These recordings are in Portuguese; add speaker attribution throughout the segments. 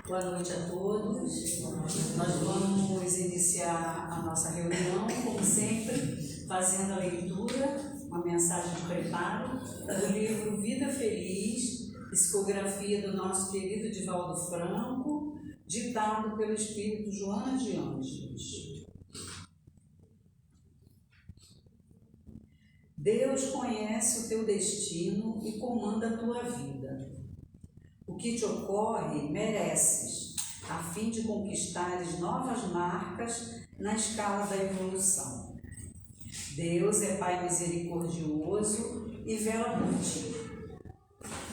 Speaker 1: Boa noite a todos. Nós vamos iniciar a nossa reunião, como sempre, fazendo a leitura, uma mensagem de preparo do livro Vida Feliz, psicografia do nosso querido Divaldo Franco, ditado pelo Espírito Joana de Ângeles. Deus conhece o teu destino e comanda a tua vida. O que te ocorre, mereces, a fim de conquistares novas marcas na escala da evolução. Deus é Pai misericordioso e vela por ti.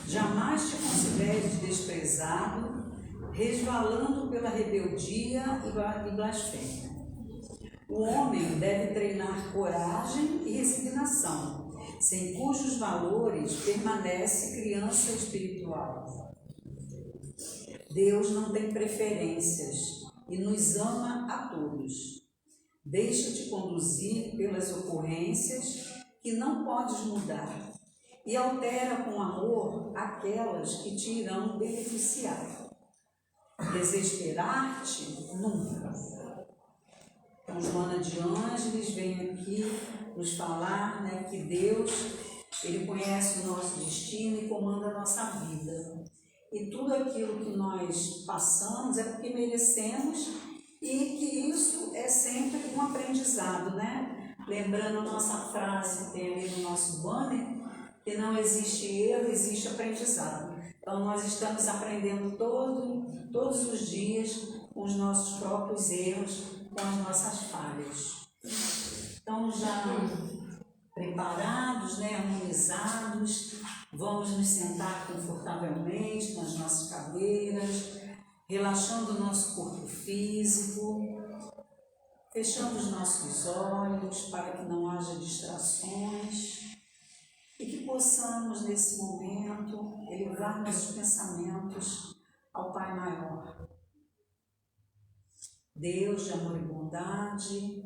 Speaker 1: Jamais te consideres desprezado, resvalando pela rebeldia e blasfêmia. O homem deve treinar coragem e resignação, sem cujos valores permanece criança espiritual. Deus não tem preferências e nos ama a todos. Deixa-te conduzir pelas ocorrências que não podes mudar e altera com amor aquelas que te irão beneficiar. Desesperar-te nunca. Então, Joana de Ângeles vem aqui nos falar, que Deus, Ele conhece o nosso destino e comanda a nossa vida. E tudo aquilo que nós passamos é porque merecemos e que isso é sempre um aprendizado, Lembrando a nossa frase que tem ali no nosso banner, que não existe erro, existe aprendizado. Então, nós estamos aprendendo todos os dias com os nossos próprios erros, com as nossas falhas. Então, já preparados, harmonizados, vamos nos sentar confortavelmente nas nossas cadeiras, relaxando o nosso corpo físico, fechando os nossos olhos para que não haja distrações e que possamos, nesse momento, elevar nossos pensamentos ao Pai Maior. Deus de amor e bondade,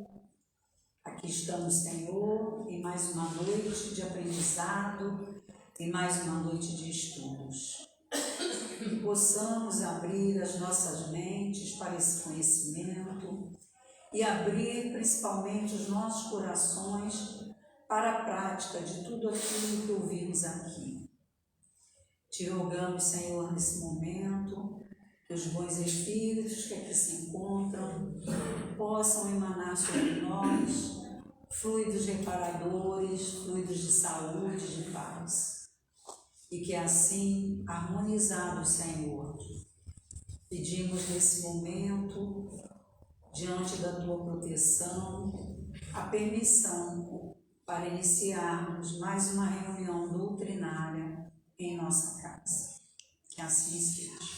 Speaker 1: aqui estamos, Senhor, em mais uma noite de aprendizado, em mais uma noite de estudos. Que possamos abrir as nossas mentes para esse conhecimento e abrir principalmente os nossos corações para a prática de tudo aquilo que ouvimos aqui. Te rogamos, Senhor, nesse momento, que os bons espíritos que aqui se encontram possam emanar sobre nós fluidos reparadores, fluidos de saúde e de paz. E que assim, harmonizados, Senhor, pedimos nesse momento, diante da Tua proteção, a permissão para iniciarmos mais uma reunião doutrinária em nossa casa. Que assim seja.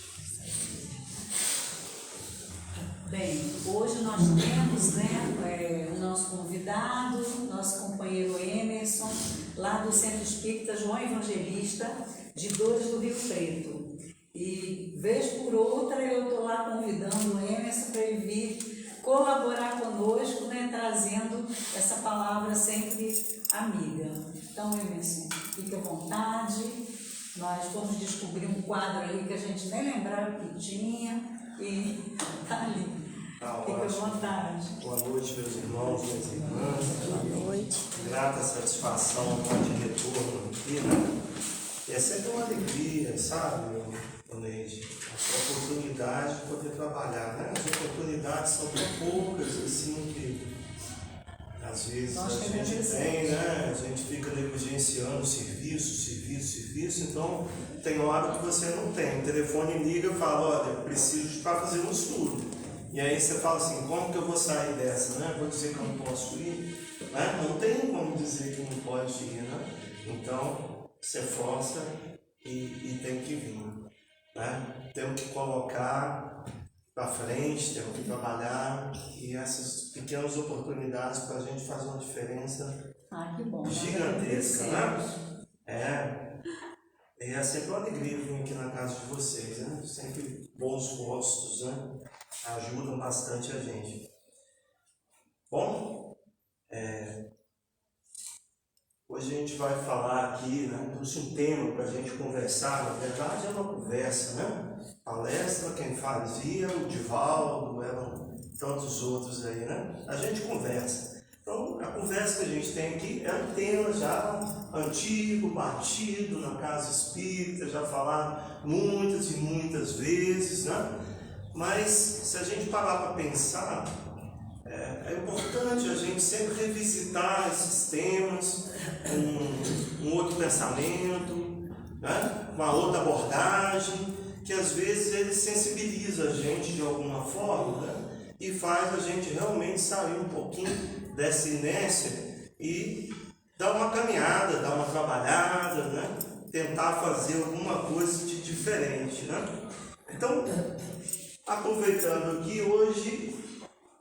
Speaker 1: Bem, hoje nós temos o nosso convidado, nosso companheiro Emerson, lá do Centro Espírita João Evangelista, de Dores do Rio Preto. E, vez por outra, eu estou lá convidando o Emerson para ele vir colaborar conosco, trazendo essa palavra sempre amiga. Então, Emerson, fique à vontade. Nós vamos descobrir um quadro ali que a gente nem lembrava que tinha. E tá ali. Fica à vontade.
Speaker 2: Boa noite, meus irmãos, minhas irmãs.
Speaker 3: Boa noite.
Speaker 2: Grata satisfação, de retorno aqui, É sempre uma alegria, sabe, Neide? Essa oportunidade de poder trabalhar, As oportunidades são tão poucas, assim, que às vezes a gente tem, A gente fica negligenciando serviço, então tem hora que você não tem. O telefone liga e fala, olha, preciso para fazer um estudo. E aí você fala assim, como que eu vou sair dessa, Vou dizer que eu não posso ir, Não tem como dizer que não pode ir, Então, você força e tem que vir, Temos que colocar para frente, temos que trabalhar e essas pequenas oportunidades para a gente fazer uma diferença
Speaker 1: que bom,
Speaker 2: gigantesca, É sempre uma alegria vir aqui na casa de vocês, né? Sempre bons gostos, né? Ajudam bastante a gente. Bom, hoje a gente vai falar aqui, né? Trouxe um tema para a gente conversar. Na verdade é uma conversa, né? Palestra, quem fazia, o Divaldo, eram tantos outros aí, né? A gente conversa. Então, a conversa que a gente tem aqui é um tema já antigo, batido na casa espírita, já falado muitas e muitas vezes, né? Mas, se a gente parar para pensar, é importante a gente sempre revisitar esses temas, um outro pensamento, né? Uma outra abordagem, que às vezes ele sensibiliza a gente de alguma forma, né? E faz a gente realmente sair um pouquinho dessa inércia e dar uma caminhada, dar uma trabalhada, né? Tentar fazer alguma coisa de diferente, né? Então, aproveitando aqui, hoje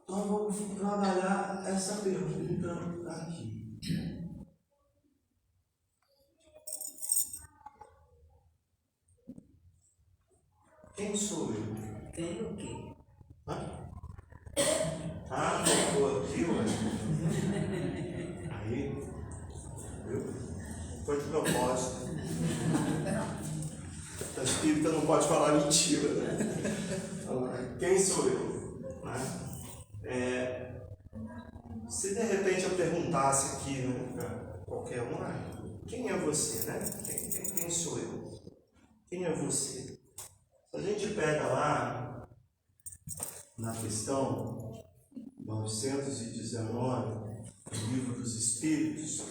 Speaker 2: nós vamos trabalhar essa pergunta aqui. Quem sou eu?
Speaker 1: Quem o quê?
Speaker 2: Estou aqui, ué. Aí, viu? Foi de propósito. A espírita não pode falar mentira, né? Quem sou eu? Né? Se de repente eu perguntasse aqui, né, para qualquer um, quem é você, né? Quem sou eu? Quem é você? Se a gente pega lá na questão 919, do Livro dos Espíritos,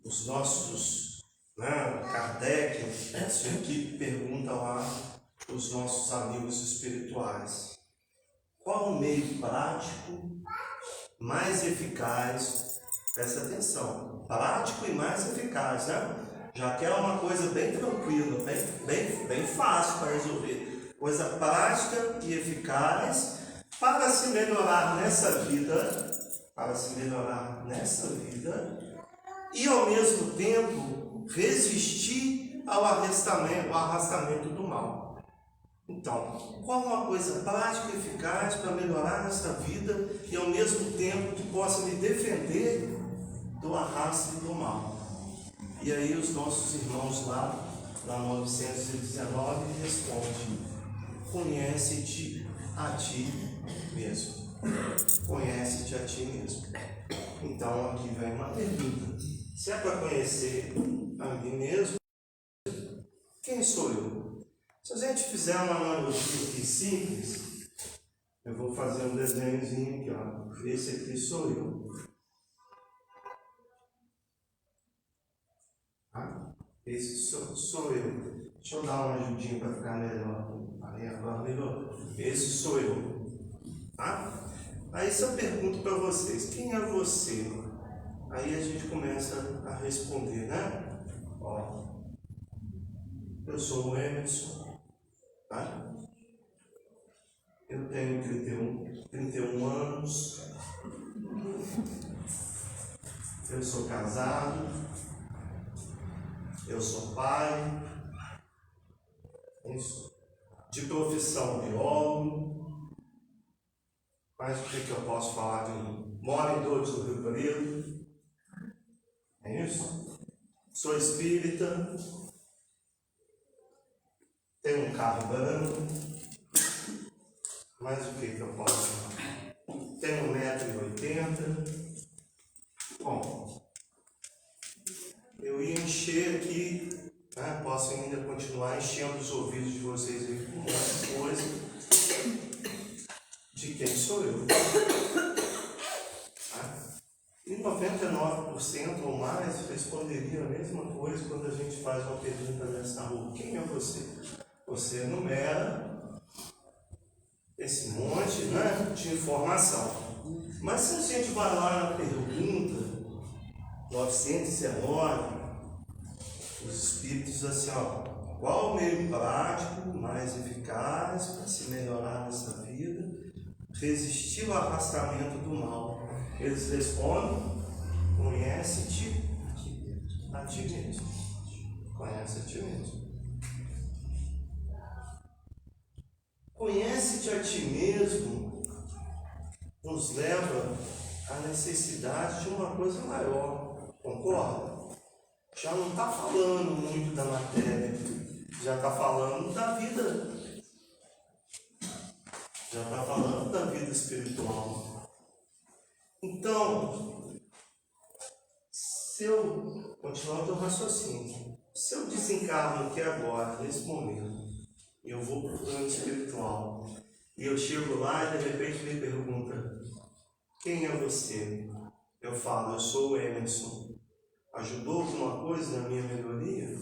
Speaker 2: os nossos, né, Kardec, isso aqui pergunta lá os nossos amigos espirituais: qual o meio prático mais eficaz? Presta atenção, prático e mais eficaz, né? Já que é uma coisa bem tranquila, bem fácil para resolver. Coisa prática e eficaz para se melhorar nessa vida, e ao mesmo tempo resistir ao arrastamento do mal. Então, qual uma coisa prática e eficaz para melhorar nessa vida e ao mesmo tempo que possa me defender do arrasto do mal? E aí os nossos irmãos lá, na 919, respondem: conhece-te a ti mesmo. Conhece-te a ti mesmo. Então aqui vem uma pergunta: se é para conhecer a mim mesmo, quem sou eu? Se a gente fizer uma analogia aqui simples, eu vou fazer um desenhozinho aqui, ó. Esse aqui sou eu. Esse sou eu. Deixa eu dar uma ajudinha para ficar melhor. Aí agora melhor. Esse sou eu. Tá? Aí se eu pergunto para vocês: quem é você? Aí a gente começa a responder, né? Ó, eu sou o Emerson, tá? Eu tenho 31 anos. Eu sou casado. Eu sou pai. Isso. De profissão, biólogo. Mas o que eu posso falar de mim? Moro em Dores do Rio Preto. É isso? Sou espírita. Tenho um carro branco. Mas o que eu posso falar? Tenho 1,80 m. Bom, eu ia encher aqui, né? Posso ainda continuar enchendo os ouvidos de vocês aí com muita coisa de quem sou eu. E 99% ou mais responderia a mesma coisa quando a gente faz uma pergunta dessa rua: quem é você? Você enumera esse monte, né, de informação. Mas se a gente vai lá na pergunta 919, os espíritos assim, ó: qual o meio prático mais eficaz para se melhorar nessa vida, resistir ao arrastamento do mal? Eles respondem: conhece-te a ti mesmo. Conhece a ti mesmo. Conhece-te a ti mesmo nos leva à necessidade de uma coisa maior, concorda? Já não está falando muito da matéria, já está falando da vida, já está falando da vida espiritual. Então, se eu continuar o raciocínio, se eu desencarno aqui agora, nesse momento, e eu vou para o plano espiritual, e eu chego lá e de repente me pergunta: quem é você? Eu falo: eu sou o Emerson. Ajudou alguma coisa na minha melhoria?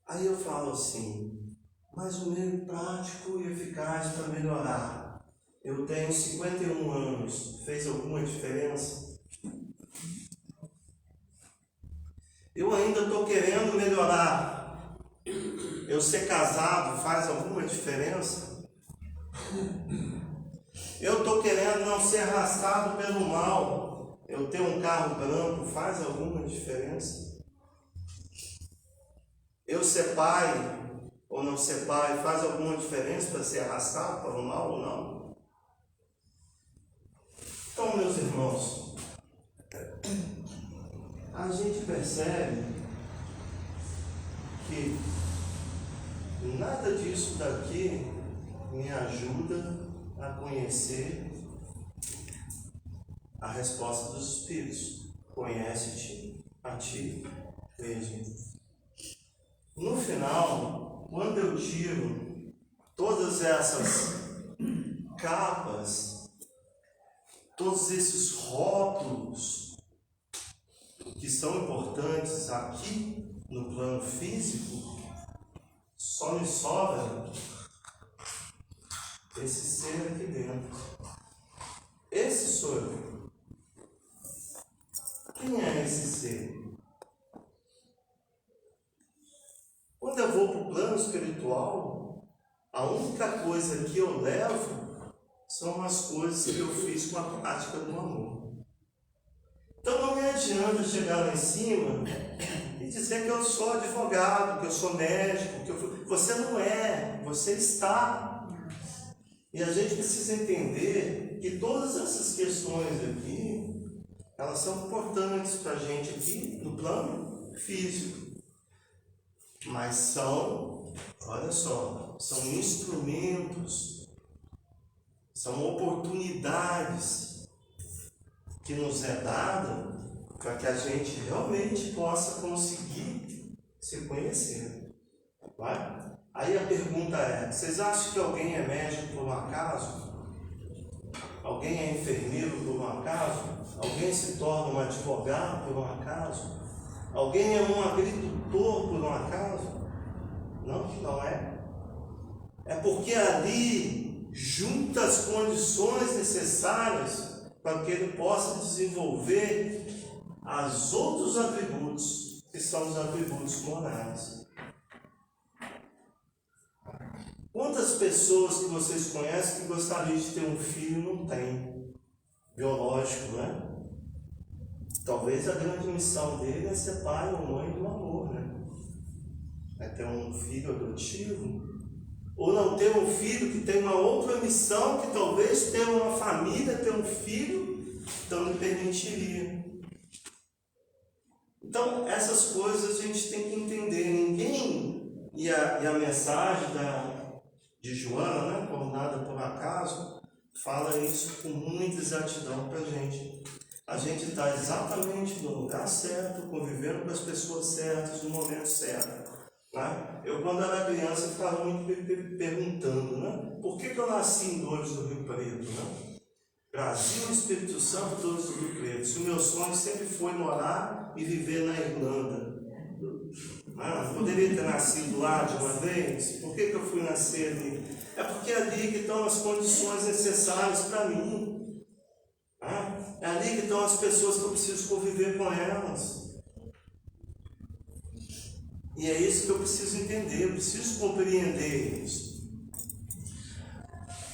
Speaker 2: Aí eu falo assim: mas o meio prático e eficaz para melhorar. Eu tenho 51 anos, fez alguma diferença? Eu ainda estou querendo melhorar. Eu ser casado faz alguma diferença? Eu estou querendo não ser arrastado pelo mal. Eu ter um carro branco faz alguma diferença? Eu ser pai ou não ser pai faz alguma diferença para ser arrastado pelo mal ou não? Então, meus irmãos, a gente percebe que nada disso daqui me ajuda a conhecer a resposta dos Espíritos. Conhece-te a ti mesmo. No final, quando eu tiro todas essas capas, todos esses rótulos que são importantes aqui no plano físico, só me sobra esse ser aqui dentro. Esse sou eu. Quem é esse ser? Quando eu vou para o plano espiritual, a única coisa que eu levo são as coisas que eu fiz com a prática do amor. Então não me adianta chegar lá em cima e dizer que eu sou advogado, que eu sou médico, você não é, você está. E a gente precisa entender que todas essas questões aqui, elas são importantes para a gente aqui no plano físico. Mas são, olha só, são instrumentos, são oportunidades que nos é dada para que a gente realmente possa conseguir se conhecer. Vai? Aí a pergunta é: vocês acham que alguém é médico por um acaso? Alguém é enfermeiro por um acaso? Alguém se torna um advogado por um acaso? Alguém é um agricultor por um acaso? Não é. É porque ali junta as condições necessárias para que ele possa desenvolver os outros atributos, que são os atributos morais. Quantas pessoas que vocês conhecem que gostariam de ter um filho e não tem? Biológico, né? Talvez a grande missão dele é ser pai ou mãe do amor, né? É ter um filho adotivo. Ou não ter um filho que tem uma outra missão, que talvez ter uma família, ter um filho, então lhe permitiria. Então, essas coisas a gente tem que entender. Ninguém, e a mensagem de Joana, né, por nada por acaso, fala isso com muita exatidão para a gente. A gente está exatamente no lugar certo, convivendo com as pessoas certas, no momento certo. Né? Eu, quando era criança, ficava muito perguntando, né? Por que eu nasci em Dores do Rio Preto? Né? Brasil, Espírito Santo, Dores do Rio Preto. Se o meu sonho sempre foi morar e viver na Irlanda. Não poderia ter nascido lá de uma vez? Por que eu fui nascer ali? É porque é ali que estão as condições necessárias para mim. É ali que estão as pessoas que eu preciso conviver com elas. E é isso que eu preciso entender, eu preciso compreender isso.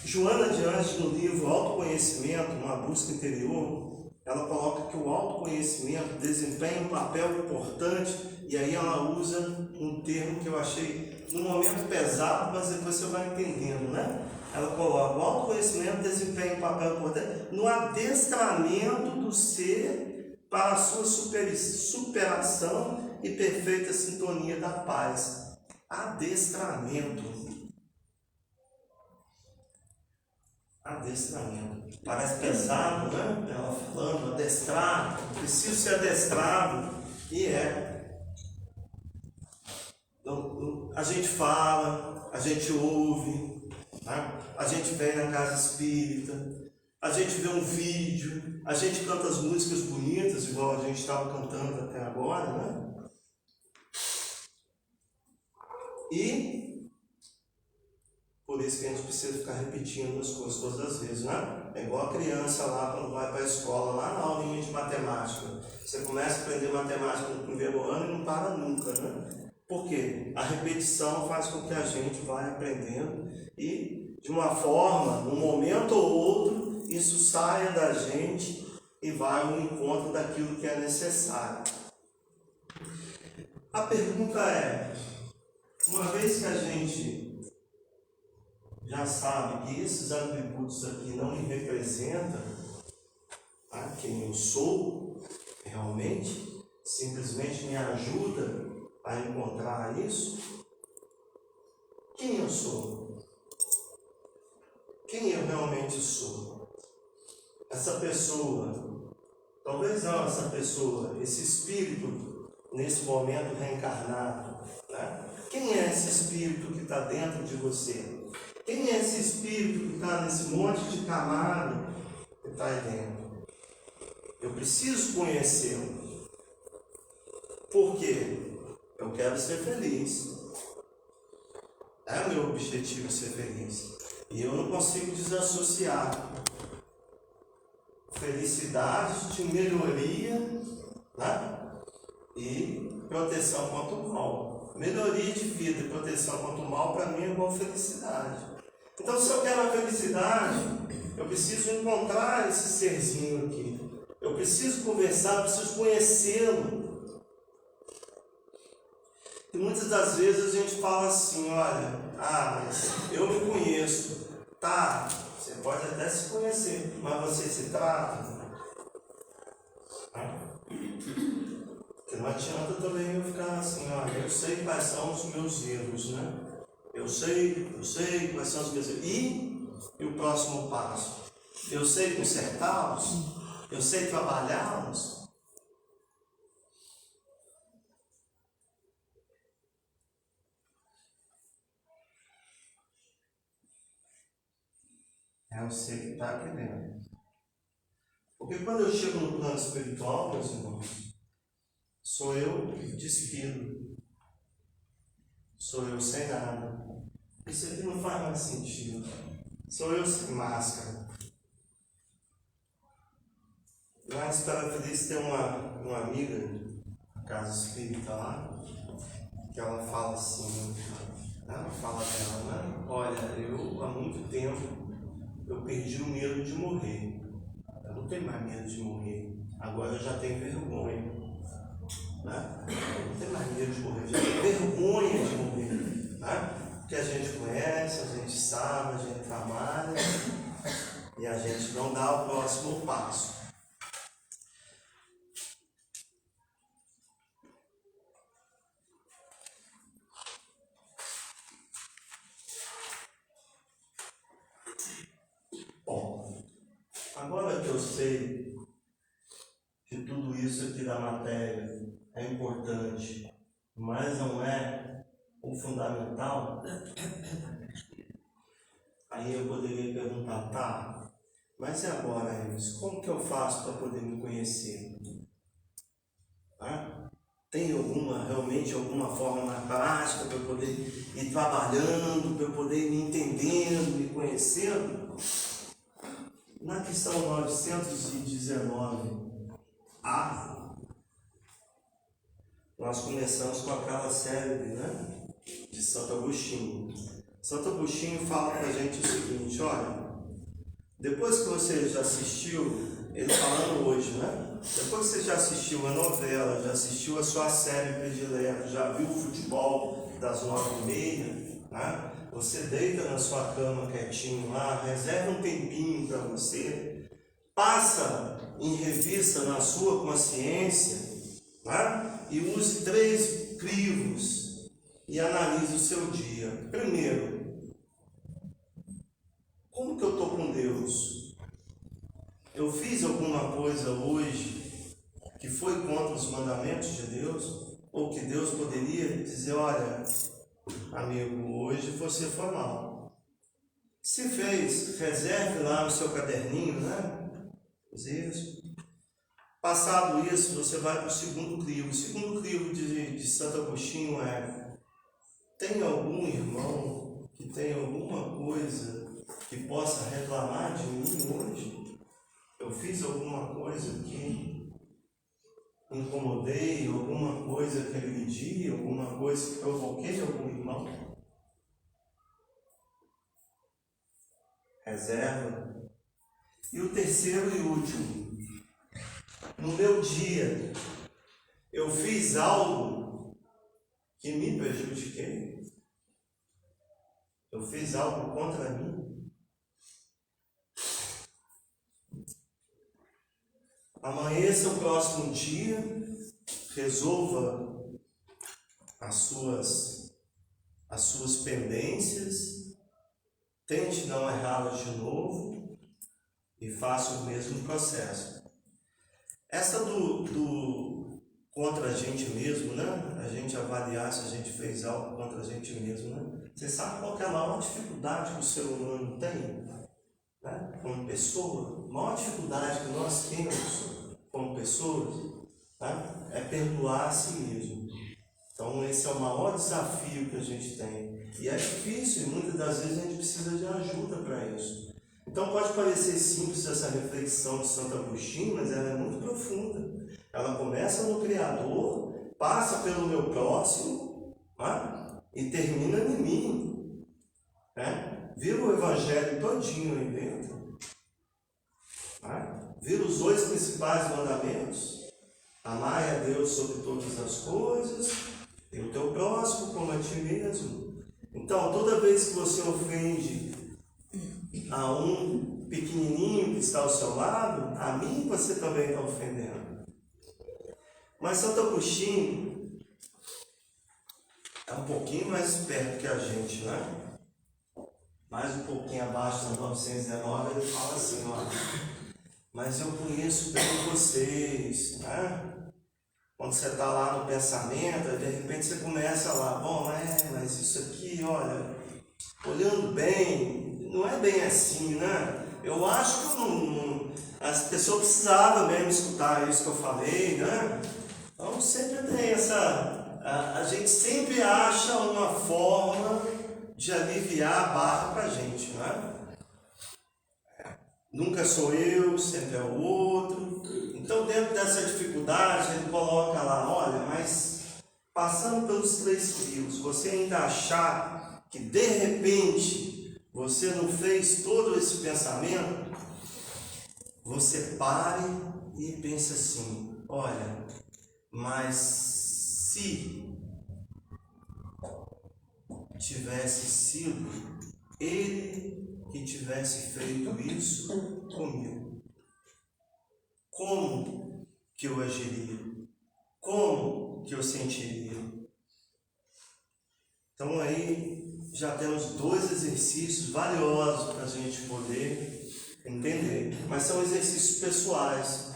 Speaker 2: Joana de Anjos, no livro Autoconhecimento, uma busca interior, ela coloca que o autoconhecimento desempenha um papel importante, e aí ela usa um termo que eu achei no momento pesado, mas depois você vai entendendo, né? Ela coloca: o autoconhecimento desempenha um papel importante no adestramento do ser para a sua superação e perfeita sintonia da paz. Adestramento. Adestramento. Parece pesado, né? Ela falando, adestrar, preciso ser adestrado. E é. A gente fala, a gente ouve, né? A gente vem na casa espírita, a gente vê um vídeo, a gente canta as músicas bonitas, igual a gente estava cantando até agora, né? E por isso que a gente precisa ficar repetindo as coisas todas as vezes, né? É igual a criança lá quando vai para a escola, lá na aulinha de matemática. Você começa a aprender matemática no primeiro ano e não para nunca, né? Por quê? A repetição faz com que a gente vá aprendendo e, de uma forma, num momento ou outro, isso saia da gente e vai ao encontro daquilo que é necessário. A pergunta é, uma vez que a gente já sabe que esses atributos aqui não me representam, tá? Quem eu sou realmente, simplesmente me ajuda a encontrar isso. Quem eu sou? Quem eu realmente sou? Essa pessoa, talvez não essa pessoa, esse espírito nesse momento reencarnado, né? Quem é esse espírito que está dentro de você? Quem é esse espírito que está nesse monte de camada que está aí dentro? Eu preciso conhecê-lo. Por quê? Eu quero ser feliz. É meu objetivo ser feliz. E eu não consigo desassociar felicidade de melhoria, né? E proteção contra o mal. Melhoria de vida e proteção contra o mal, para mim, é igual felicidade. Então, se eu quero a felicidade, eu preciso encontrar esse serzinho aqui. Eu preciso conversar, eu preciso conhecê-lo. E muitas das vezes a gente fala assim, olha, mas eu me conheço. Tá, você pode até se conhecer, mas você se trata. Porque não adianta também eu ficar assim, olha, eu sei quais são os meus erros, né? Eu sei quais são os meus erros. E o próximo passo? Eu sei consertá-los? Eu sei trabalhá-los? É você que está aqui dentro. Porque quando eu chego no plano espiritual, meus irmãos, sou eu despido. Sou eu sem nada. Isso aqui não faz mais sentido. Sou eu sem máscara. Lá em Espera Feliz tem uma amiga na casa espírita lá, que ela fala assim, ela fala dela, né? Olha, eu há muito tempo eu perdi o medo de morrer. Eu não tenho mais medo de morrer. Agora eu já tenho vergonha. Né? Eu não tenho mais medo de morrer. Eu já tenho vergonha de morrer. Né? Porque a gente conhece, a gente sabe, a gente trabalha e a gente não dá o próximo passo. Bom, agora que eu sei que tudo isso aqui da matéria é importante, mas não é o fundamental, aí eu poderia perguntar, tá, mas e agora, Emerson, como que eu faço para poder me conhecer? Tá? Tem realmente alguma forma na prática para eu poder ir trabalhando, para eu poder ir me entendendo, me conhecendo? Na questão 919A, nós começamos com aquela série, né, de Santo Agostinho. Santo Agostinho fala para a gente o seguinte, olha, depois que você já assistiu ele falando hoje, né? Depois que você já assistiu a novela, já assistiu a sua série predileta, já viu o futebol das 9h30, né? Você deita na sua cama quietinho lá, reserva um tempinho para você, passa em revista na sua consciência, né? E use 3 crivos e analise o seu dia. Primeiro, como que eu estou com Deus? Eu fiz alguma coisa hoje que foi contra os mandamentos de Deus? Ou que Deus poderia dizer, olha, amigo, hoje você foi mal. Se fez, reserve lá no seu caderninho, né? Isso. Passado isso, você vai para o segundo crivo. O segundo crivo de Santo Agostinho é: tem algum irmão que tem alguma coisa que possa reclamar de mim hoje? Eu fiz alguma coisa que incomodei, alguma coisa que agredi, alguma coisa que provoquei algum irmão? Reserva. E o terceiro e último: no meu dia, eu fiz algo que me prejudiquei? Eu fiz algo contra mim? Amanheça o próximo dia, resolva as suas pendências, tente não errá-las de novo e faça o mesmo processo. Essa do contra a gente mesmo, né? A gente avaliar se a gente fez algo contra a gente mesmo, né? Você sabe qual que é a maior dificuldade que o ser humano tem, né? Como pessoa? A maior dificuldade que nós temos como pessoas, né? É perdoar a si mesmo. Então esse é o maior desafio que a gente tem. E é difícil, e muitas das vezes a gente precisa de ajuda para isso. Então pode parecer simples essa reflexão de Santo Agostinho, mas ela é muito profunda. Ela começa no Criador, passa pelo meu próximo, né? E termina em mim, né? Vira o Evangelho todinho aí dentro, né? Vira os 2 principais mandamentos: amai a Deus sobre todas as coisas e o teu próximo como a ti mesmo. Então toda vez que você ofende a um pequenininho que está ao seu lado, a mim você também está ofendendo. Mas Santo Agostinho é um pouquinho mais perto que a gente, né? Mais um pouquinho abaixo, na 919, ele fala assim, ó: mas eu conheço bem vocês, né? Quando você está lá no pensamento, de repente você começa lá, bom, mas isso aqui, olha, olhando bem, não é bem assim, né? Eu acho que as pessoas precisavam mesmo escutar isso que eu falei, né? Então sempre tem essa... A gente sempre acha uma forma de aliviar a barra para a gente, né? Nunca sou eu, sempre é o outro. Então dentro dessa dificuldade ele coloca lá, olha, mas passando pelos 3 crios, você ainda achar que de repente você não fez todo esse pensamento, você pare e pense assim, olha, mas se tivesse sido ele que tivesse feito isso comigo, como que eu agiria? Como que eu sentiria? Então aí já temos 2 exercícios valiosos para a gente poder entender, mas são exercícios pessoais.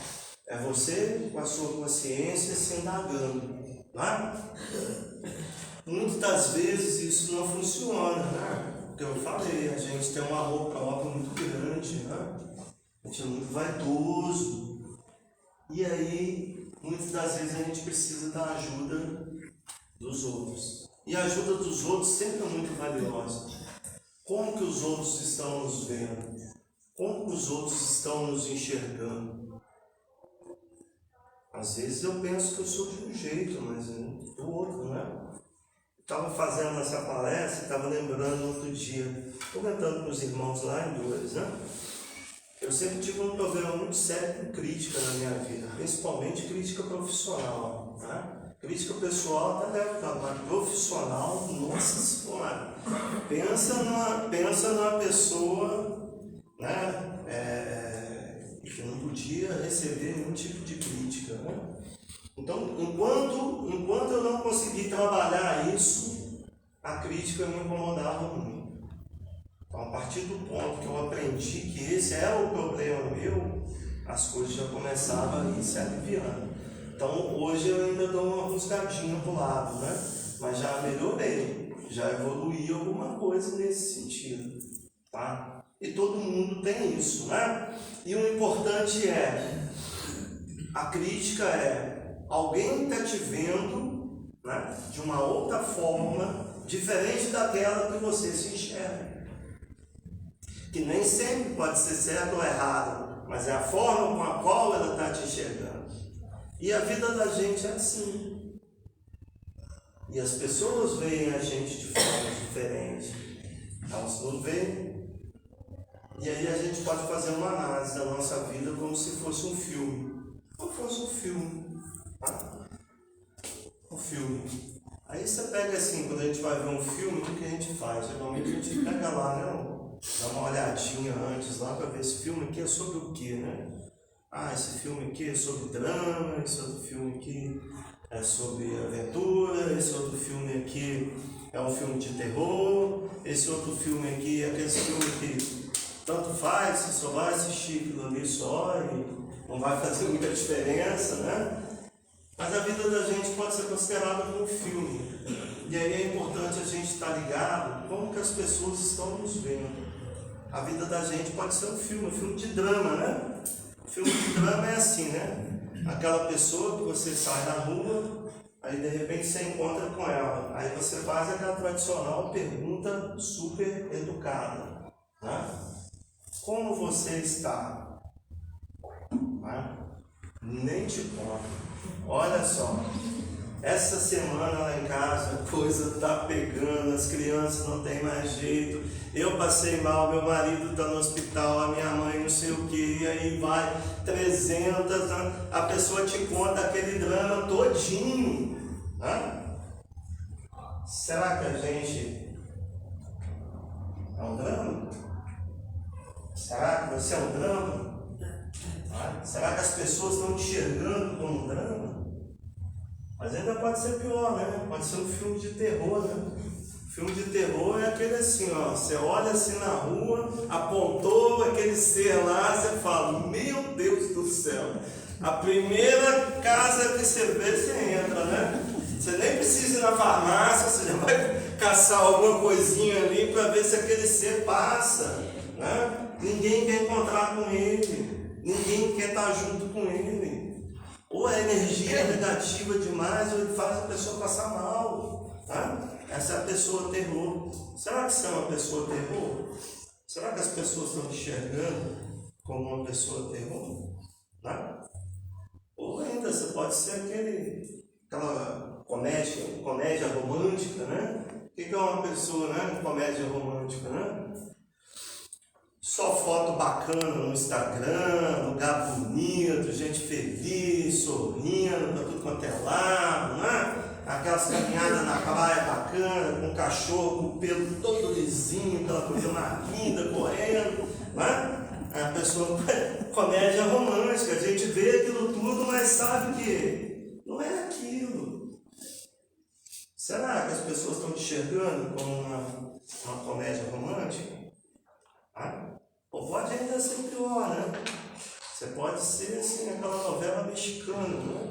Speaker 2: É você com a sua consciência se indagando, né? Muitas das vezes isso não funciona, né? Porque eu falei, a gente tem um amor próprio muito grande, né? A gente é muito vaidoso. E aí, muitas das vezes a gente precisa da ajuda dos outros. E a ajuda dos outros sempre é muito valiosa. Como que os outros estão nos vendo? Como que os outros estão nos enxergando? Às vezes eu penso que eu sou de um jeito, mas do outro, né? Estava fazendo essa palestra, estava lembrando outro dia, comentando com os irmãos lá em Dores, né? Eu sempre tive um problema muito sério com crítica na minha vida, principalmente crítica profissional, né? Crítica pessoal até deve estar, mas profissional, nossa senhora, pensa numa pessoa, né, que não podia receber nenhum tipo de crítica, né? Então, enquanto eu não consegui trabalhar isso, a crítica me incomodava muito. Então, a partir do ponto que eu aprendi que esse é o problema meu, as coisas já começavam a ir se aliviando. Então, hoje eu ainda dou uma rusgadinha pro lado, né? Mas já melhorei, já evoluí alguma coisa nesse sentido, tá? E todo mundo tem isso, né? E o importante é, a crítica é, alguém está te vendo, né, de uma outra forma, diferente daquela que você se enxerga. Que nem sempre pode ser certo ou errado, mas é a forma com a qual ela está te enxergando. E a vida da gente é assim. E as pessoas veem a gente de forma diferente. Elas não veem. E aí a gente pode fazer uma análise da nossa vida como se fosse um filme. Como se fosse um filme. Tá? Um filme. Aí você pega assim, quando a gente vai ver um filme, o que a gente faz? Geralmente a gente pega lá, né? Dá uma olhadinha antes lá para ver esse filme aqui é sobre o que, né? Ah, esse filme aqui é sobre drama, esse outro filme aqui é sobre aventura, esse outro filme aqui é um filme de terror, esse outro filme aqui é aquele filme que tanto faz, você só vai assistir aquilo ali só e não vai fazer muita diferença, né? Mas a vida da gente pode ser considerada como um filme. E aí é importante a gente estar ligado como que as pessoas estão nos vendo. A vida da gente pode ser um filme de drama, né? O filme de drama é assim, né? Aquela pessoa que você sai na rua, aí de repente você encontra com ela. Aí você faz aquela tradicional pergunta super educada, né? Como você está? Né? Nem te conto. Olha só, essa semana lá em casa a coisa tá pegando, as crianças não tem mais jeito. Eu passei mal, meu marido está no hospital, a minha mãe não sei o que, e aí vai 300, a pessoa te conta aquele drama todinho. Né? Será que a gente é um drama? Será que você é um drama? Será que as pessoas estão te enxergando como um drama? Mas ainda pode ser pior, né? Pode ser um filme de terror, né? Filme de terror é aquele assim, ó, você olha assim na rua, apontou aquele ser lá, você fala, meu Deus do céu, a primeira casa que você vê, você entra, né? Você nem precisa ir na farmácia, você já vai caçar alguma coisinha ali para ver se aquele ser passa, né? Ninguém quer encontrar com ele, ninguém quer estar junto com ele. Ou a energia é negativa demais, ou ele faz a pessoa passar mal, tá? Essa é a pessoa terror. Será que você é uma pessoa terror? Será que as pessoas estão te enxergando como uma pessoa terror? Né? Ou ainda você pode ser aquela comédia romântica, né? O que é uma pessoa, né? Comédia romântica, né? Só foto bacana no Instagram, lugar bonito, gente feliz, sorrindo para tudo quanto é lado, né? Aquelas caminhadas na praia bacana, com o cachorro com o pelo todo lisinho, aquela coisa mais linda, correndo, né? A pessoa, comédia romântica, a gente vê aquilo tudo, mas sabe que não é aquilo. Será que as pessoas estão te enxergando como uma comédia romântica? Ou pode ainda ser pior, né? Você pode ser assim, aquela novela mexicana, né?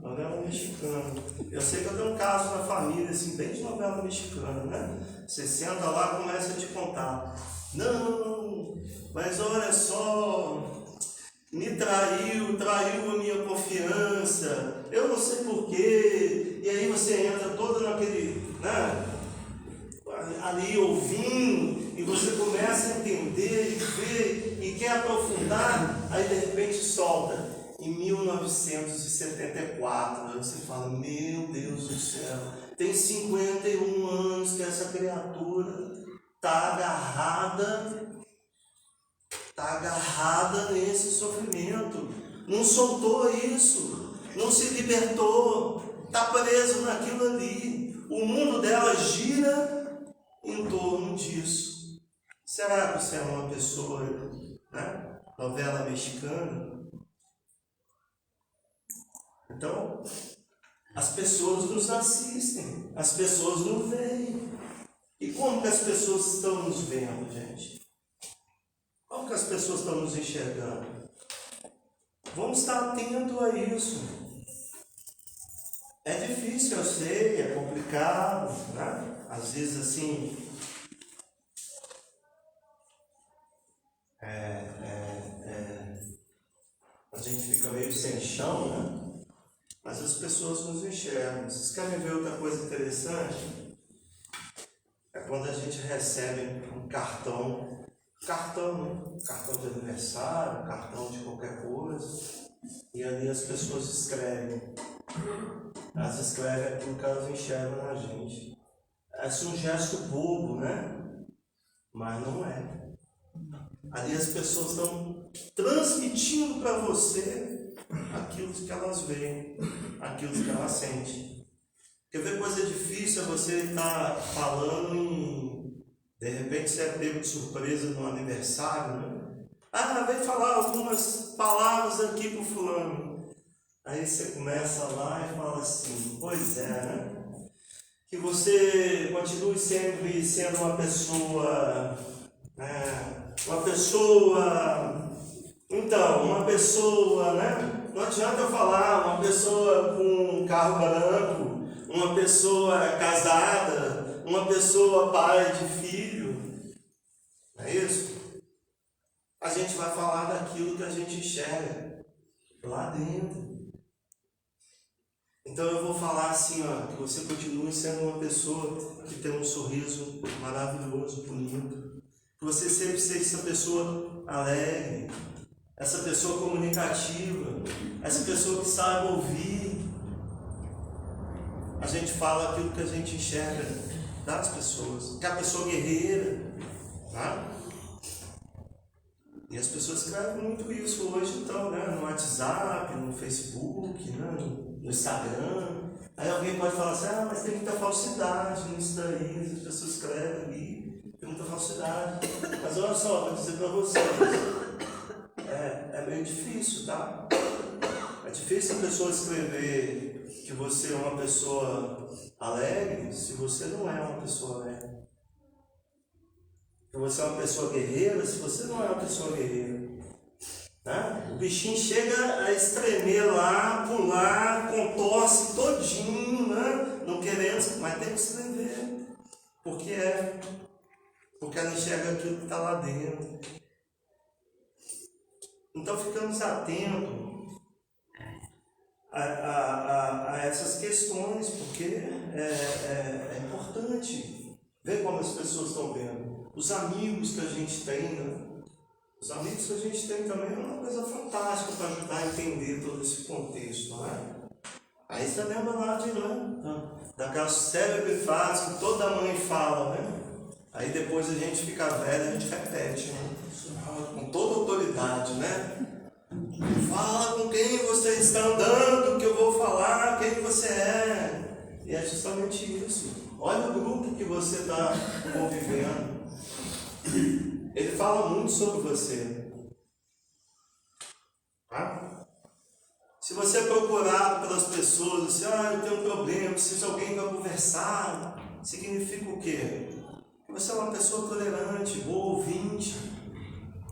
Speaker 2: Novela mexicana. Eu sei que eu tenho um caso na família, assim, bem de novela mexicana, né? Você senta lá e começa a te contar. Não, mas olha só, me traiu a minha confiança, eu não sei porquê. E aí você entra todo naquele, né? Ali ouvindo, e você começa a entender e ver e quer aprofundar, aí de repente solta. Em 1974, você fala, meu Deus do céu, tem 51 anos que essa criatura está está agarrada nesse sofrimento, não soltou isso, não se libertou, está preso naquilo ali. O mundo dela gira em torno disso. Será que você é uma pessoa, né? Novela mexicana? Então, as pessoas nos assistem, as pessoas nos veem. E como que as pessoas estão nos vendo, gente? Como que as pessoas estão nos enxergando? Vamos estar atentos a isso. É difícil, eu sei, é complicado, né? Às vezes assim, a gente fica meio sem chão, né? Mas as pessoas nos enxergam. Vocês querem ver outra coisa interessante? É quando a gente recebe um cartão, né? Cartão de aniversário, cartão de qualquer coisa, e ali as pessoas escrevem. Elas escrevem aquilo que elas enxergam na gente. É um gesto bobo, né? Mas não é. Ali as pessoas estão transmitindo para você aquilo que elas veem, aquilo que elas sentem. Quer ver coisa difícil? É você estar falando de repente você é pego de surpresa no aniversário, né? Vem falar algumas palavras aqui pro fulano. Aí você começa lá e fala assim, pois é, né? Que você continue sempre sendo uma pessoa, uma pessoa, né? Não adianta eu falar uma pessoa com um carro branco, uma pessoa casada, uma pessoa pai de filho, não é isso? A gente vai falar daquilo que a gente enxerga lá dentro. Então eu vou falar assim, que você continue sendo uma pessoa que tem um sorriso maravilhoso, bonito. Que você sempre seja essa pessoa alegre, essa pessoa comunicativa, essa pessoa que sabe ouvir. A gente fala aquilo que a gente enxerga das pessoas, que é a pessoa guerreira, tá? E as pessoas escrevem muito isso hoje, então, né? No WhatsApp, no Facebook, né? No Instagram. Aí alguém pode falar assim, mas tem muita falsidade nisso daí, as pessoas escrevem ali, tem muita falsidade. Mas olha só, vou dizer para vocês, é meio difícil, tá? É difícil a pessoa escrever que você é uma pessoa alegre se você não é uma pessoa alegre. Que você é uma pessoa guerreira se você não é uma pessoa guerreira. Né? O bichinho chega a estremer lá, pular, com tosse todinho, né? Não querendo, mas tem que escrever. Porque ela enxerga aquilo que está lá dentro. Então ficamos atentos a essas questões, porque é importante ver como as pessoas estão vendo. Os amigos que a gente tem, né? Os amigos que a gente tem também é uma coisa fantástica para ajudar a entender todo esse contexto, não é? Aí você lembra lá daquela célebre frase que toda mãe fala, né? Aí depois a gente fica velho, a gente repete, né? Com toda autoridade, né? Fala com quem você está andando, que eu vou falar quem você é. E é justamente isso. Olha o grupo que você está convivendo. Ele fala muito sobre você. Tá? Se você é procurado pelas pessoas, assim, eu tenho um problema, preciso de alguém para conversar, significa o quê? Que você é uma pessoa tolerante, boa ouvinte.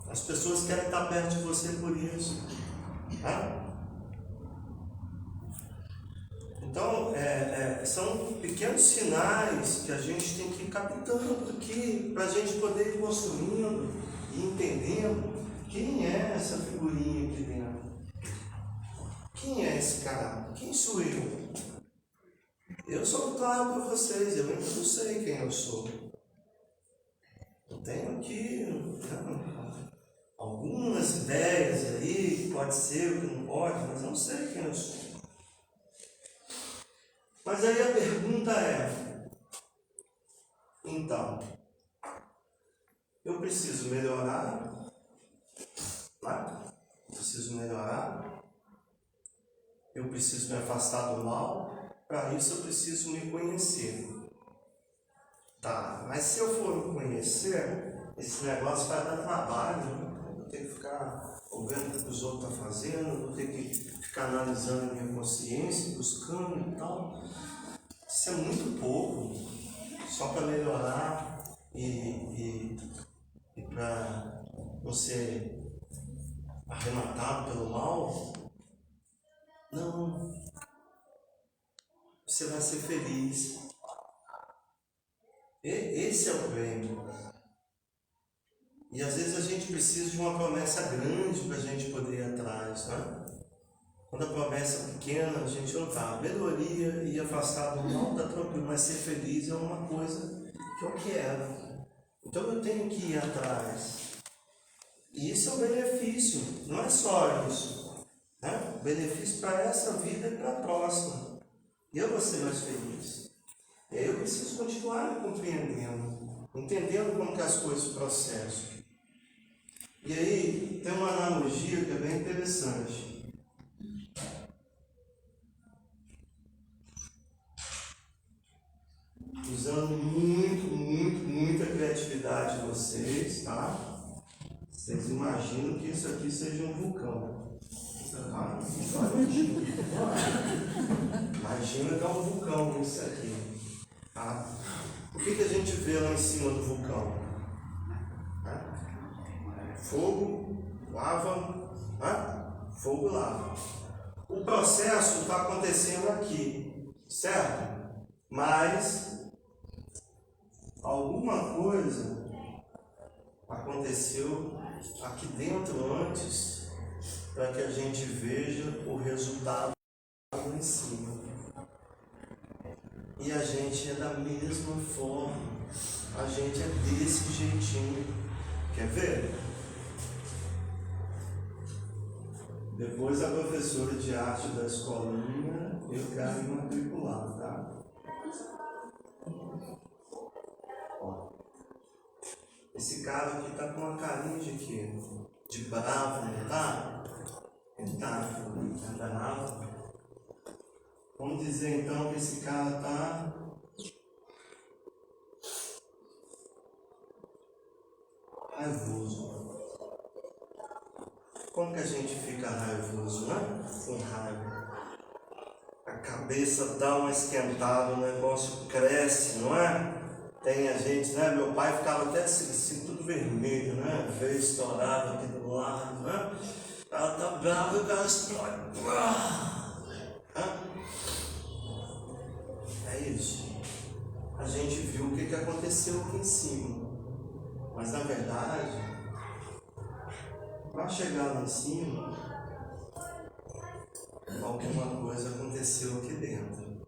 Speaker 2: As pessoas querem estar perto de você por isso. Tá? Então, são pequenos sinais que a gente tem que ir captando aqui, para a gente poder ir construindo e entendendo quem é essa figurinha aqui dentro. Quem é esse cara? Quem sou eu? Eu sou claro para vocês, eu ainda não sei quem eu sou. Eu tenho aqui algumas ideias aí, que pode ser, o que não pode, mas não sei quem eu sou. Mas aí a pergunta é, então, eu preciso melhorar preciso melhorar, eu preciso me afastar do mal, para isso eu preciso me conhecer. Tá, mas se eu for me conhecer, esse negócio vai dar trabalho, né? Eu vou ter que ficar ouvindo o que os outros estão fazendo, vou ter que ficar analisando a minha consciência, buscando e tal. Isso é muito pouco, só para melhorar e para você arrematado pelo mal. Não, você vai ser feliz. Esse é o prêmio. E às vezes a gente precisa de uma promessa grande para a gente poder ir atrás, né? Quando a promessa é pequena, a gente não tá. Melhoria e afastar do mal está tranquilo, mas ser feliz é uma coisa que eu quero. Então eu tenho que ir atrás. E isso é o benefício, não é só isso, né? O benefício para essa vida e para a próxima. E eu vou ser mais feliz. E aí eu preciso continuar me compreendendo, entendendo como que as coisas processam. E aí tem uma analogia que é bem interessante. Usando muita criatividade de vocês, tá? Vocês imaginam que isso aqui seja um vulcão. Tá? Imagina que é um vulcão isso aqui. Tá? O que a gente vê lá em cima do vulcão? Fogo, lava, fogo, lava. O processo está acontecendo aqui, certo? Mas alguma coisa aconteceu aqui dentro antes para que a gente veja o resultado lá em cima. E a gente é da mesma forma, a gente é desse jeitinho. Quer ver? Depois a professora de arte da escolinha, eu quero me matricular, tá? Ó. Esse cara aqui tá com uma carinha de quê? De bravo, não tá? Ele tá bravo. Vamos dizer então que esse cara tá raivoso. Como que a gente fica raivoso, né? Com raiva. A cabeça dá uma esquentada, o negócio cresce, não é? Tem a gente, né? Meu pai ficava até assim tudo vermelho, né? Veio estourado aqui do lado, né? Ela tá brava e o cara explode. É isso. A gente viu o que aconteceu aqui em cima. Mas na verdade, para chegar lá em cima, alguma coisa aconteceu aqui dentro.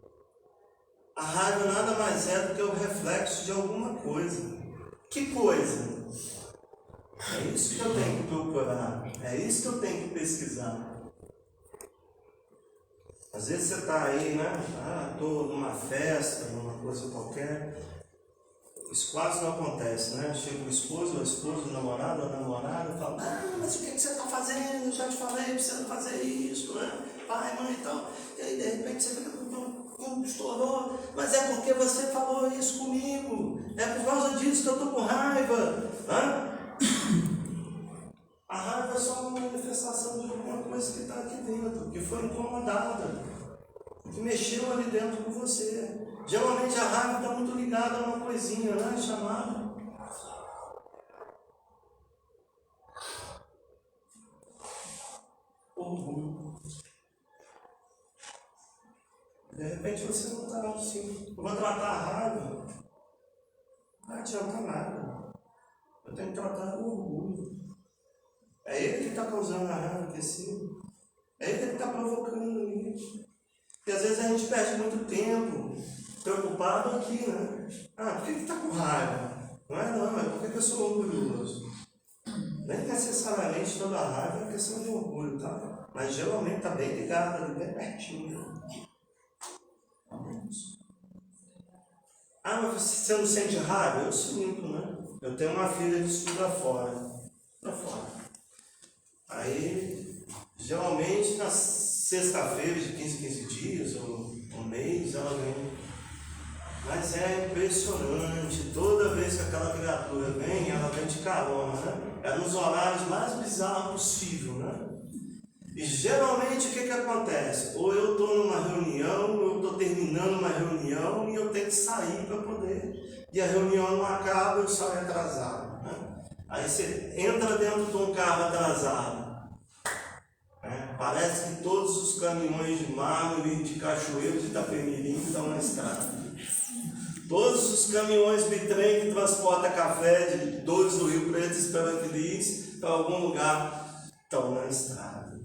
Speaker 2: A raiva nada mais é do que o reflexo de alguma coisa. Que coisa? É isso que eu tenho que procurar. É isso que eu tenho que pesquisar. Às vezes você está aí, né? Estou numa festa, numa coisa qualquer. Isso quase não acontece, né? Chega o esposo, o namorado, a namorada, fala: mas o que você está fazendo? Eu já te falei para você não fazer isso, né? Pai, mãe e tal. E aí de repente você fica estourou, mas é porque você falou isso comigo. É por causa disso que eu estou com raiva. A raiva é só uma manifestação de alguma coisa que está aqui dentro, que foi incomodada, que mexeu ali dentro com você. Geralmente a raiva está muito ligada a uma coisinha, né? Chamada orgulho. De repente você não está assim. Eu vou tratar a raiva, não vai adiantar nada. Eu tenho que tratar o orgulho. É ele que está causando a raiva aquecida. É ele que está provocando isso. E às vezes a gente perde muito tempo preocupado aqui, né? Por que está com raiva? Não é porque eu sou orgulhoso. Nem necessariamente toda raiva é questão de orgulho, tá? Mas geralmente está bem ligado ali, bem pertinho. Mas você não sente raiva? Eu sinto, né? Eu tenho uma filha que estuda fora. Aí sexta-feira de 15 em 15 dias, ou um mês, ela vem. Mas é impressionante, toda vez que aquela criatura vem, ela vem de carona, né? É nos horários mais bizarros possível, né? E geralmente o que acontece? Ou eu estou numa reunião, ou eu estou terminando uma reunião e eu tenho que sair para poder. E a reunião não acaba, eu saio atrasado. Né? Aí você entra dentro de um carro atrasado. Né? Parece que todos os caminhões de mármore, de Cachoeiro, de Itapemirim estão na estrada. Todos os caminhões bitrem que transportam café de Dores do Rio Preto e Espera Feliz para algum lugar estão na estrada.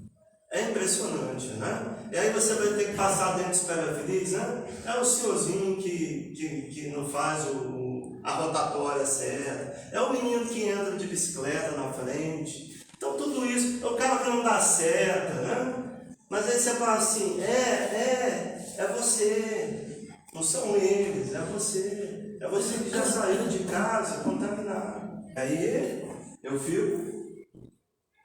Speaker 2: É impressionante, né? E aí você vai ter que passar dentro de Espera Feliz, né? É o senhorzinho que não faz a rotatória certa. É o menino que entra de bicicleta na frente. Então tudo isso, é o cara que não dá certo, né? Mas aí você fala assim, é você. Não são eles, é você. É você que já saiu de casa contaminado. Aí eu fico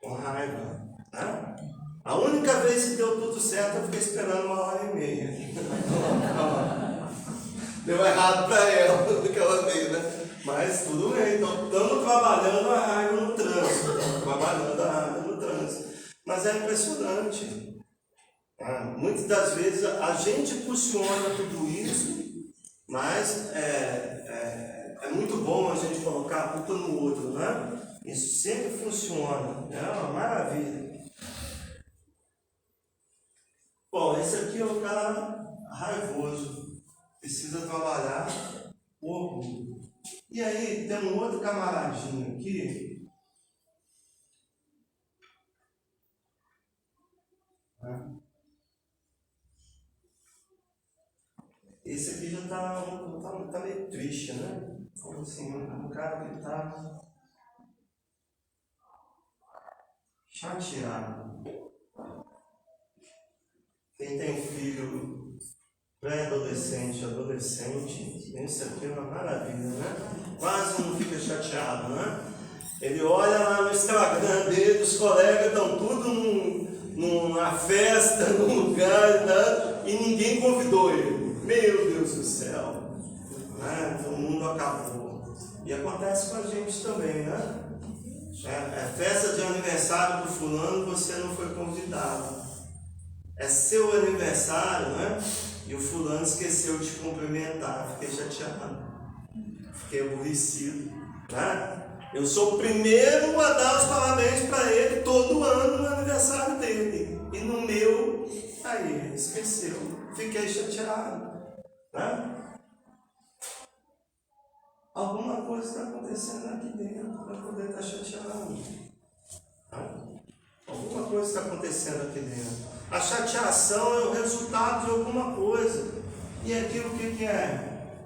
Speaker 2: com raiva, né? A única vez que deu tudo certo, eu fiquei esperando 1h30. Deu errado para ela naquela vez, né? Mas tudo bem, então estamos trabalhando a raiva no trânsito. Mas é impressionante. Muitas das vezes a gente impulsiona tudo isso, mas é muito bom a gente colocar a culpa no outro, né? Isso sempre funciona, é uma maravilha. Bom, esse aqui é o cara raivoso, precisa trabalhar o orgulho. E aí tem um outro camaradinho aqui. Esse aqui já tá meio triste, né? Como assim, um cara que tá chateado. Quem tem filho pré-adolescente, adolescente, isso aqui é uma maravilha, né? Quase não fica chateado, né? Ele olha lá no Instagram dele, os colegas estão tudo numa festa, num lugar, né? E ninguém convidou ele. Meu Deus do céu, né? O mundo acabou. E acontece com a gente também, né? É festa de aniversário do fulano, você não foi convidado. É seu aniversário, né? E o fulano esqueceu de te cumprimentar. Fiquei chateado, fiquei aborrecido, né? Eu sou o primeiro a dar os parabéns para ele todo ano no aniversário dele. E no meu, aí ele esqueceu. Fiquei chateado, né? Alguma coisa está acontecendo aqui dentro para poder estar chateado. Né? Alguma coisa está acontecendo aqui dentro. A chateação é o resultado de alguma coisa. E aquilo o que é?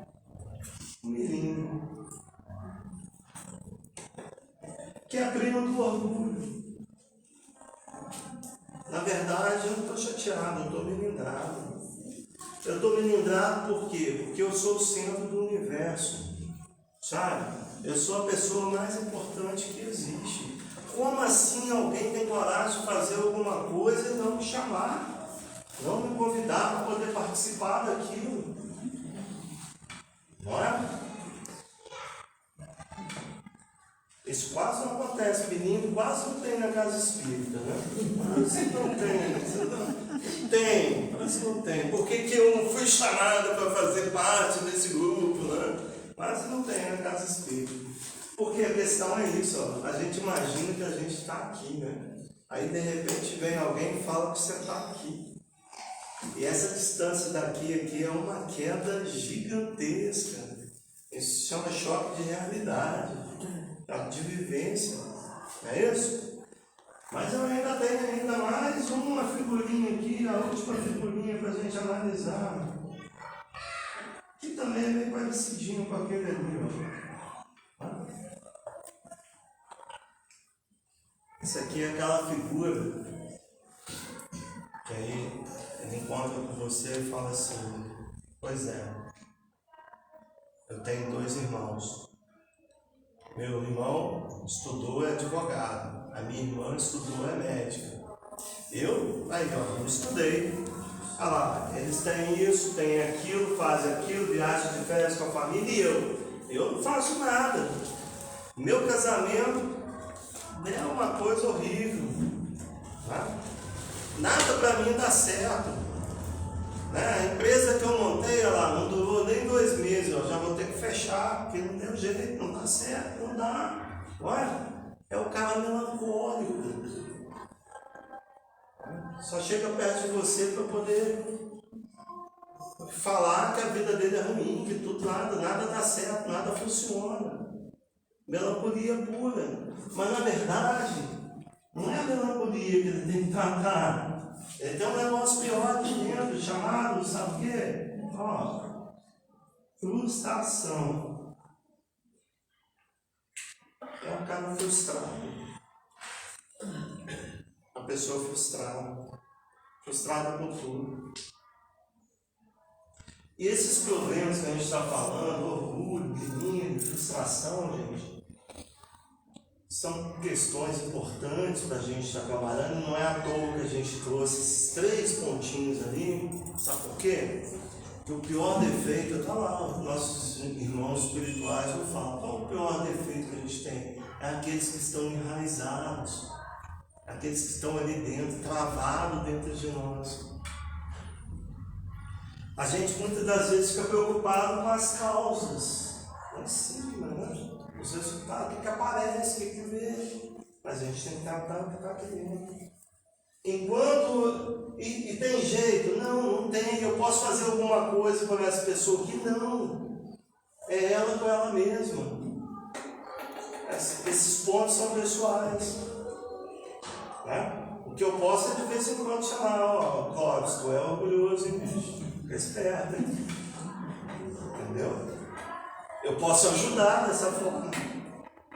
Speaker 2: Um milímetro. Que é a prima do orgulho. Na verdade, eu não estou chateado, eu estou melindrado. Eu estou melindrado por quê? Porque eu sou o centro do universo. Sabe? Eu sou a pessoa mais importante que existe. Como assim alguém tem coragem de fazer alguma coisa e não me chamar? Não me convidar para poder participar daquilo? Não é? Isso quase não acontece, menino quase não tem na casa espírita, né? Quase não tem, quase não tem. Por que eu não fui chamado para fazer parte desse grupo, né? Quase não tem na casa espírita. Porque a questão é isso, ó, a gente imagina que a gente está aqui, né? Aí de repente vem alguém e fala que você está aqui. E essa distância daqui aqui é uma queda gigantesca. Isso se chama choque de realidade, de vivência. É isso? Mas eu ainda tenho ainda mais uma figurinha aqui, a última figurinha para a gente analisar. Que também é bem parecidinho com aquele ali, ó. Isso aqui é aquela figura que aí ele encontra com você e fala assim: pois é, eu tenho 2 irmãos. Meu irmão estudou é advogado, a minha irmã estudou é médica. Eu estudei. Olha lá, eles têm isso, têm aquilo, fazem aquilo, viagem de férias com a família, e eu não faço nada. Meu casamento é uma coisa horrível. Tá? Nada para mim dá certo. Né? A empresa que eu montei, olha lá, não durou nem 2 meses, eu já vou ter que fechar, porque não deu jeito, não dá certo, não dá. Olha, é o cara melancólico. Só chega perto de você para poder falar que a vida dele é ruim, que tudo nada dá certo, nada funciona. Melancolia pura. Mas na verdade, não é a melancolia que ele tem que tratar. Ele tem um negócio pior aqui dentro, chamado, sabe o quê? Ó, frustração. É um cara frustrado. Uma pessoa frustrada com tudo. E esses problemas que a gente está falando, orgulho, menino, frustração, gente, são questões importantes para a gente estar trabalhando. Não é à toa que a gente trouxe esses 3 pontinhos ali. Sabe por quê? Porque o pior defeito está lá. Os nossos irmãos espirituais não falam. Qual o pior defeito que a gente tem? É aqueles que estão enraizados. Aqueles que estão ali dentro, travados dentro de nós. A gente muitas das vezes fica preocupado com as causas. Lá em cima, né? Os resultados, o que aparece, o que vê. Mas a gente tem que tratar o que está aqui dentro. Enquanto. E tem jeito? Não tem. Eu posso fazer alguma coisa por essa pessoa aqui? Não. É ela com ela mesma. Esses pontos são pessoais. Né? O que eu posso é de vez em quando chamar, ó, Clóvis, tu é orgulhoso, hein, bicho? Fica esperto, hein? Entendeu? Eu posso ajudar dessa forma.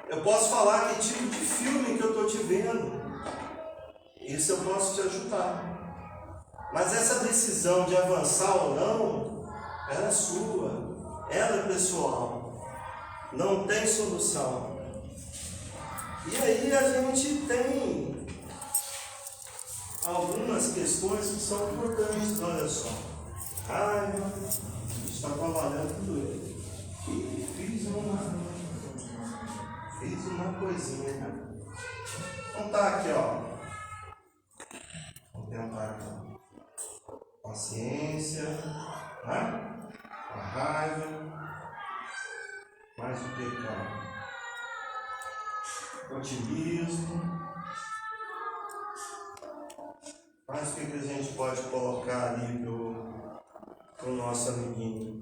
Speaker 2: Eu posso falar que tipo de filme que eu estou te vendo. Isso eu posso te ajudar. Mas essa decisão de avançar ou não, ela é sua. Ela é pessoal. Não tem solução. E aí a gente tem algumas questões que são importantes, olha só. Raiva, a gente está trabalhando tudo isso. E fiz uma coisinha, né? Vamos tá aqui, ó. Vamos tentar aqui. Paciência, né? A raiva. Mais o que, cara? Otimismo. Mas o que a gente pode colocar ali pro nosso amiguinho?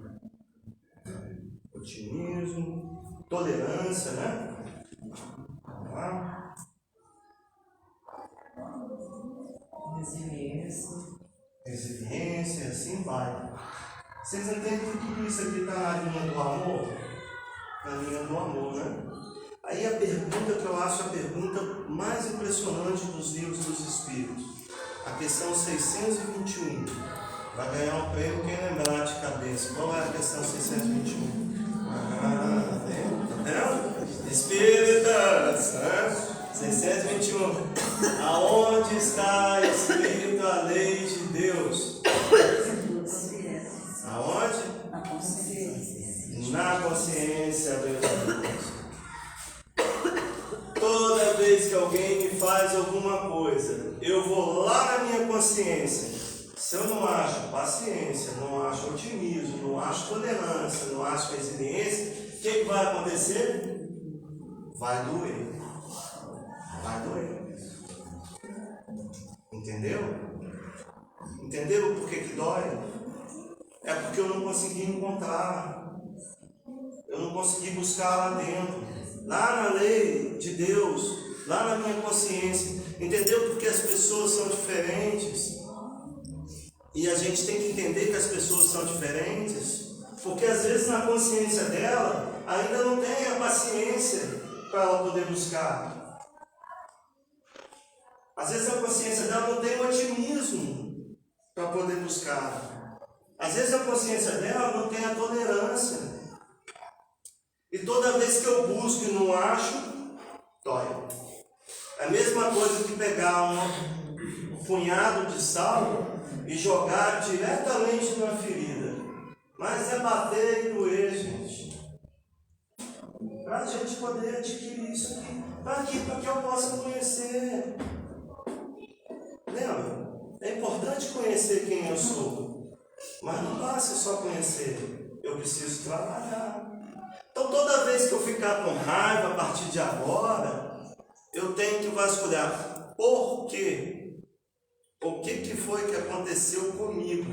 Speaker 2: Otimismo, tolerância, né? Vamos lá. Resiliência, assim vai. Vocês entendem que tudo isso aqui está na linha do amor? Na linha do amor, né? Aí a pergunta que eu acho a pergunta mais impressionante dos livros dos Espíritos. A questão 621. Vai ganhar um prêmio quem lembrar de cabeça. Qual é a questão 621? Entendeu? Espíritas, né? 621. Aonde está escrito a lei de Deus? Aonde?
Speaker 1: Na consciência.
Speaker 2: Na consciência, Deus. Toda vez que alguém me faz alguma coisa, eu vou lá na minha consciência. Se eu não acho paciência, não acho otimismo, não acho tolerância, não acho resiliência, o que vai acontecer? Vai doer. Vai doer. Entendeu? Entendeu por que dói? É porque eu não consegui encontrar. Eu não consegui buscar lá dentro. Lá na lei de Deus, lá na minha consciência. Entendeu? Porque as pessoas são diferentes. E a gente tem que entender que as pessoas são diferentes. Porque às vezes na consciência dela ainda não tem a paciência para ela poder buscar. Às vezes a consciência dela não tem o otimismo para poder buscar. Às vezes a consciência dela não tem a tolerância. E toda vez que eu busco e não acho, dói. É a mesma coisa que pegar punhado de sal e jogar diretamente na ferida. Mas é bater e doer, gente. Para a gente poder adquirir isso aqui. Para que eu possa conhecer. Lembra? É importante conhecer quem eu sou. Mas não basta só conhecer. Eu preciso trabalhar. Então toda vez que eu ficar com raiva a partir de agora, eu tenho que vasculhar. Por quê? O que foi que aconteceu comigo?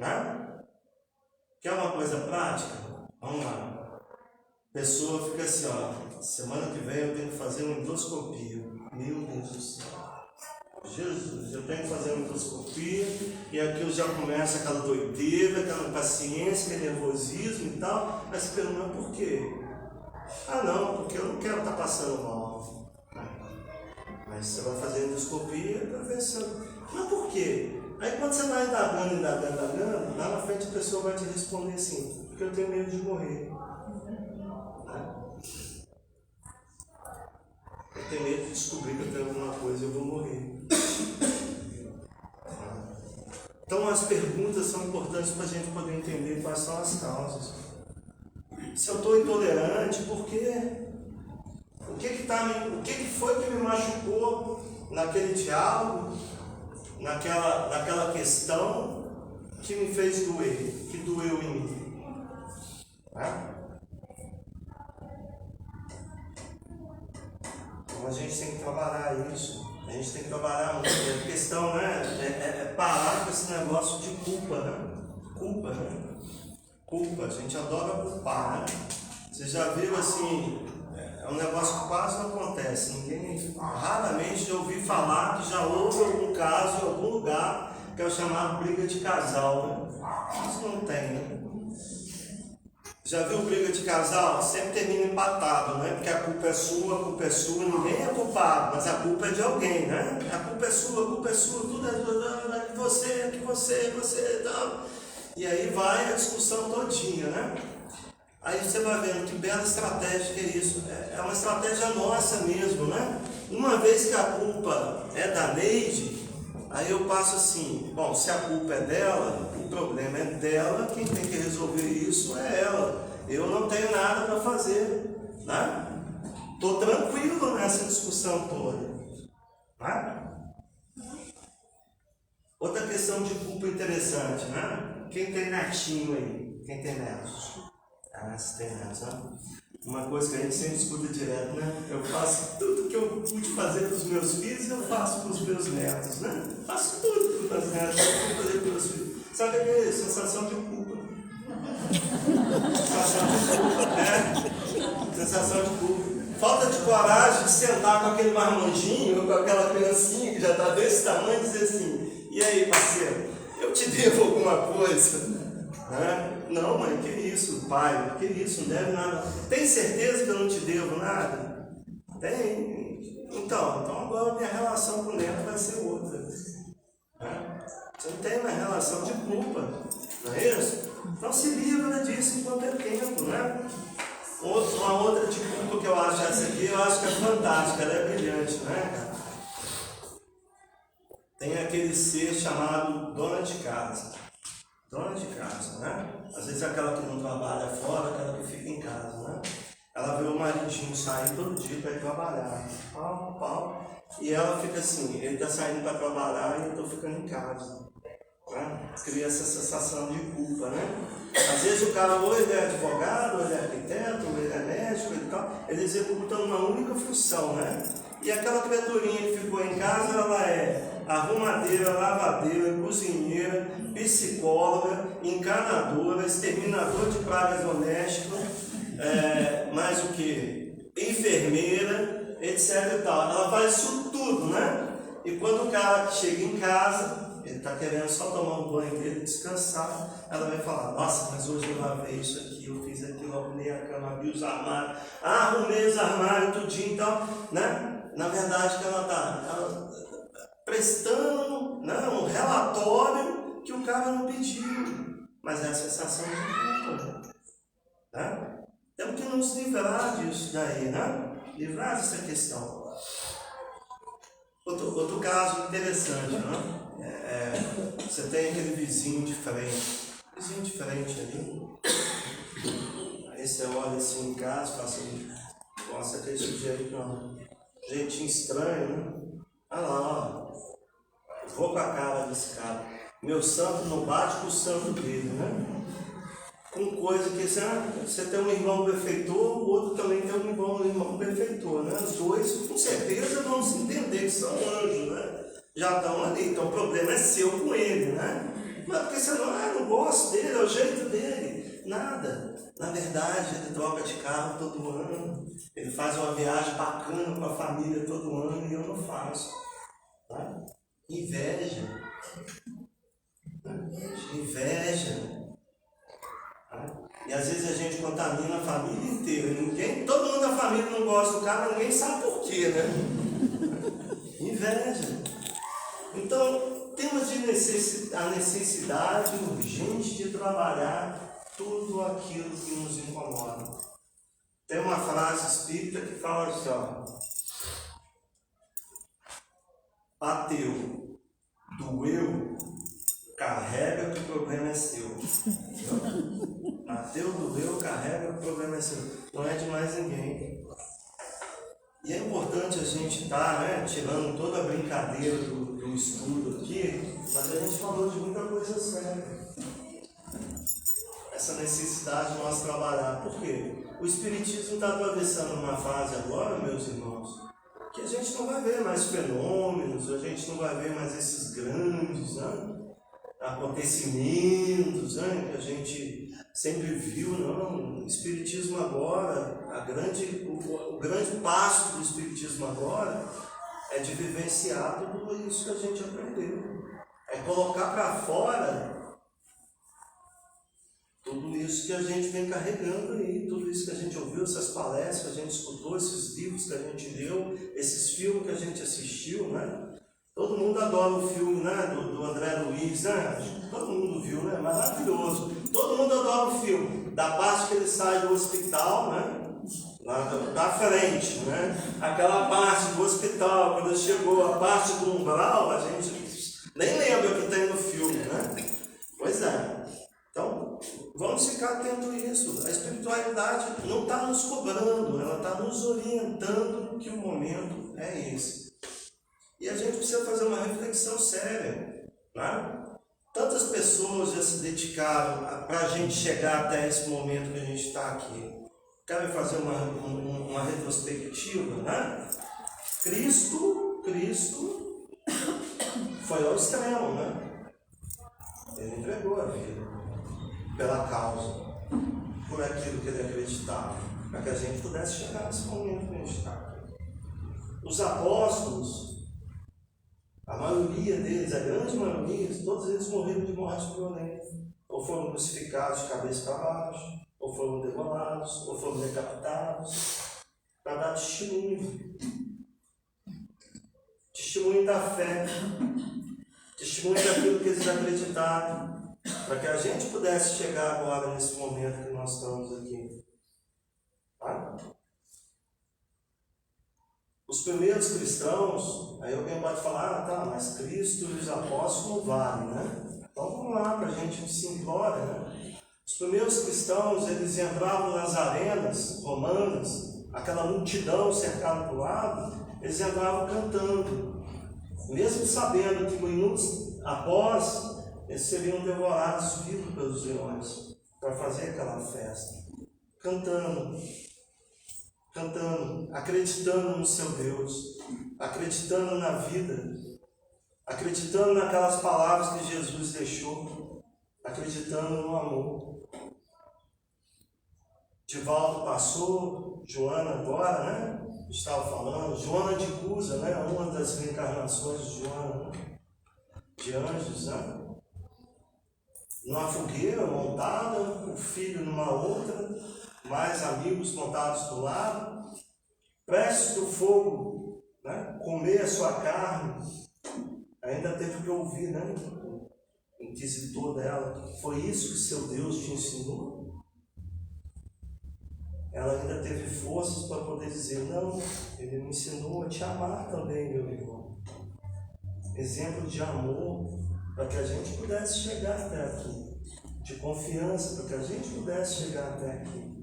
Speaker 2: Né? Quer uma coisa prática? Vamos lá. A pessoa fica assim, ó, semana que vem eu tenho que fazer uma endoscopia. Meu Deus do céu. Jesus, eu tenho que fazer uma endoscopia e aquilo já começa aquela doideira, aquela impaciência, aquele nervosismo e tal. Mas você pergunta, por quê? Ah não, porque eu não quero estar passando mal. Mas você vai fazer endoscopia para ver se... Mas por quê? Aí quando você vai indagando, lá na frente a pessoa vai te responder assim, porque eu tenho medo de morrer. Eu tenho medo de descobrir que eu tenho alguma coisa e eu vou morrer. Então as perguntas são importantes para a gente poder entender quais são as causas. Se eu estou intolerante, por quê? O que foi que me machucou naquele diálogo, naquela questão que me fez doer, que doeu em mim? Então a gente tem que trabalhar isso. A gente tem que trabalhar muito. A questão, né, é parar com esse negócio de culpa, né? Culpa, a gente adora culpar, né? Vocês já viram assim, é um negócio que quase não acontece. Raramente eu ouvi falar que já houve algum caso em algum lugar que é o chamado briga de casal, né? Isso não tem, né? Já viu briga de casal? Sempre termina empatado, né? Porque a culpa é sua, ninguém é culpado, mas a culpa é de alguém, né? A culpa é sua, tudo é de você, você e tal. E aí vai a discussão todinha, né? Aí você vai vendo que bela estratégia que é isso. É uma estratégia nossa mesmo, né? Uma vez que a culpa é da Neide, aí eu passo assim, bom, se a culpa é dela, o problema é dela, quem tem que resolver isso é ela. Eu não tenho nada para fazer, né? Estou tranquilo nessa discussão toda, né? Outra questão de culpa interessante, né? Quem tem netinho aí? Quem tem netos? Ah, se tem netos, né? Uma coisa que a gente sempre escuta direto, né? Eu faço tudo que eu pude fazer para os meus filhos, eu faço para os meus netos, né? Faço tudo para os meus netos, eu pude fazer para os meus filhos. Sabe o que é isso? Sensação de culpa. Sensação de culpa, né? Sensação de culpa. Falta de coragem de sentar com aquele marmanjinho ou com aquela criancinha que já está desse tamanho e dizer assim, e aí, parceiro, eu te devo alguma coisa? Né? Não, mãe, que isso? Pai, que isso? Não deve nada. Tem certeza que eu não te devo nada? Tem. Então agora minha relação com o neto vai ser outra. Né? Você não tem uma relação de culpa, não é isso? Então se livra disso enquanto é tempo, né? Uma outra de culpa que eu acho essa aqui, eu acho que é fantástica, ela é brilhante, né? Tem aquele ser chamado dona de casa. Dona de casa, né? Às vezes aquela que não trabalha fora, aquela que fica em casa, né? Ela vê o maridinho sair todo dia para ir trabalhar. Pau. E ela fica assim, ele está saindo para trabalhar e eu estou ficando em casa. Né? Cria essa sensação de culpa, né? Às vezes o cara, ou ele é advogado, ou ele é arquiteto, ou ele é médico, ele executa uma única função, né? E aquela criaturinha que ficou em casa, ela é arrumadeira, lavadeira, cozinheira, psicóloga, encanadora, exterminador de pragas domésticas, mais o que? Enfermeira, etc e tal. Ela faz isso tudo, né? E quando o cara chega em casa, ele está querendo só tomar um banho dele, descansar, ela vai falar, nossa, mas hoje eu lavei isso aqui, eu fiz aquilo, arrumei a cama, abri os armários, arrumei os armários, tudinho e tal, né? Na verdade, que ela está prestando, né, um relatório que o cara não pediu, mas é a sensação de culpa, né? Temos que nos livrar disso daí, né? Livrar dessa questão. Outro caso interessante, né? Você tem aquele vizinho de frente ali, aí você olha assim em casa e fala assim, nossa, aquele sujeito não, jeitinho estranho, né? Ah lá, ó, vou com a cara desse cara, meu santo não bate com o santo dele, né? Com coisa que você tem um irmão benfeitor, o outro também tem um irmão benfeitor, né? Os dois com certeza vão se entender que são anjos, né? Já estão ali, então o problema é seu com ele, né? Mas porque você não gosto dele, é o jeito dele. Nada. Na verdade, ele troca de carro todo ano, ele faz uma viagem bacana com a família todo ano e eu não faço. Tá? Inveja. Inveja. E às vezes a gente contamina a família inteira. Todo mundo da família não gosta do cara, mas ninguém sabe por quê, né? Inveja. Então, temos a necessidade urgente de trabalhar tudo aquilo que nos incomoda. Tem uma frase espírita que fala assim, ó, ateu, doeu, carrega que o problema é seu. Ateu, doeu, carrega que o problema é seu. Não é de mais ninguém. E é importante a gente estar, né, tirando toda a brincadeira do estudo aqui, mas a gente falou de muita coisa séria. Essa necessidade de nós trabalhar. Por quê? O Espiritismo está atravessando uma fase agora, meus irmãos, que a gente não vai ver mais fenômenos, a gente não vai ver mais esses grandes, né, acontecimentos, né, que a gente sempre viu. Não. O Espiritismo agora, o grande passo do Espiritismo agora é de vivenciar tudo isso que a gente aprendeu. É colocar para fora tudo isso que a gente vem carregando aí, tudo isso que a gente ouviu, essas palestras que a gente escutou, esses livros que a gente leu, esses filmes que a gente assistiu, né? Todo mundo adora o filme, né, do André Luiz, né? Todo mundo viu, né? Maravilhoso. Todo mundo adora o filme. Da parte que ele sai do hospital, né? Lá da frente, né? Aquela parte do hospital, quando chegou a parte do umbral, a gente nem lembra o que tem no filme, né? Pois é. Então, vamos ficar atento a isso. A espiritualidade não está nos cobrando, ela está nos orientando que o momento é esse. E a gente precisa fazer uma reflexão séria, né? Tantas pessoas já se dedicaram para a gente chegar até esse momento que a gente está aqui. Quero fazer uma retrospectiva, né? Cristo foi ao extremo, né? Ele entregou a vida pela causa, por aquilo que ele acreditava, para que a gente pudesse chegar nesse momento que a gente está aqui. Os apóstolos, a maioria deles, a grande maioria, todos eles morreram de morte violenta, ou foram crucificados de cabeça para baixo, ou foram degolados, ou foram decapitados, para dar testemunho da fé, testemunho daquilo que eles acreditaram, para que a gente pudesse chegar agora nesse momento que nós estamos aqui. Tá? Os primeiros cristãos, aí alguém pode falar, tá, mas Cristo e os apóstolos não valem, né? Então vamos lá, para a gente simplória, né? Os primeiros cristãos, eles entravam nas arenas romanas, aquela multidão cercada do lado, eles entravam cantando, mesmo sabendo que minutos após, eles seriam devorados vivos pelos leões, para fazer aquela festa, cantando, acreditando no seu Deus, acreditando na vida, acreditando naquelas palavras que Jesus deixou, acreditando no amor. Divaldo passou, Joana agora, né? Estava falando, Joana de Cusa, né? Uma das reencarnações de Joana, né? De anjos, né? Numa fogueira montada, o filho numa outra, mais amigos montados do lado, prestes do fogo, né? Comer a sua carne. Ainda teve que ouvir, né? O inquisitor dela, foi isso que seu Deus te ensinou? Ela ainda teve forças para poder dizer, não, ele me ensinou a te amar também, meu irmão. exemplo de amor, para que a gente pudesse chegar até aqui, de confiança, para que a gente pudesse chegar até aqui.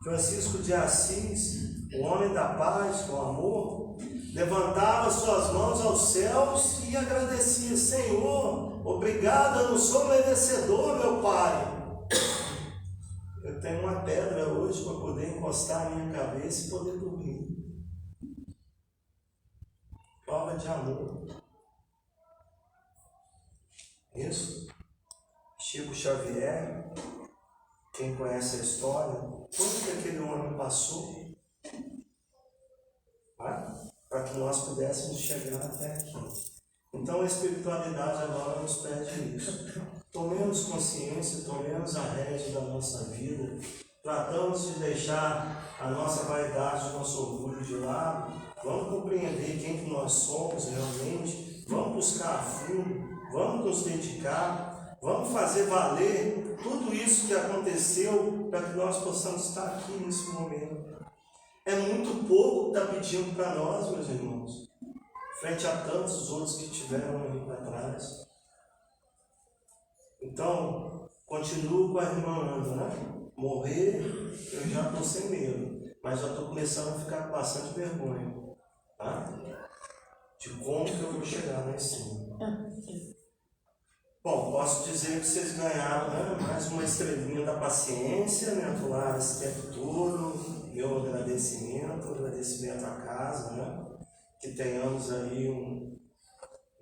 Speaker 2: Francisco de Assis, o homem da paz, do amor, levantava suas mãos aos céus e agradecia: Senhor, obrigado, eu não sou merecedor, meu Pai. Eu tenho uma pedra hoje para poder encostar a minha cabeça e poder dormir. Prova de amor. Isso. Chico Xavier, quem conhece a história, quanto que aquele homem passou para que nós pudéssemos chegar até aqui. Então a espiritualidade agora nos pede isso. Tomemos consciência, tomemos a rédea da nossa vida, tratamos de deixar a nossa vaidade, o nosso orgulho de lado, vamos compreender quem que nós somos realmente, vamos buscar a fundo, vamos nos dedicar, vamos fazer valer tudo isso que aconteceu para que nós possamos estar aqui nesse momento. É muito pouco que está pedindo para nós, meus irmãos, frente a tantos outros que tiveram ali para trás. Então, continuo com a irmã Ana, né? Morrer, eu já estou sem medo, mas já estou começando a ficar com bastante vergonha, tá? De como que eu vou chegar lá em cima. Bom, posso dizer que vocês ganharam, né, mais uma estrelinha da paciência, né, atuar esse tempo todo. Meu agradecimento à casa, né, que tenhamos aí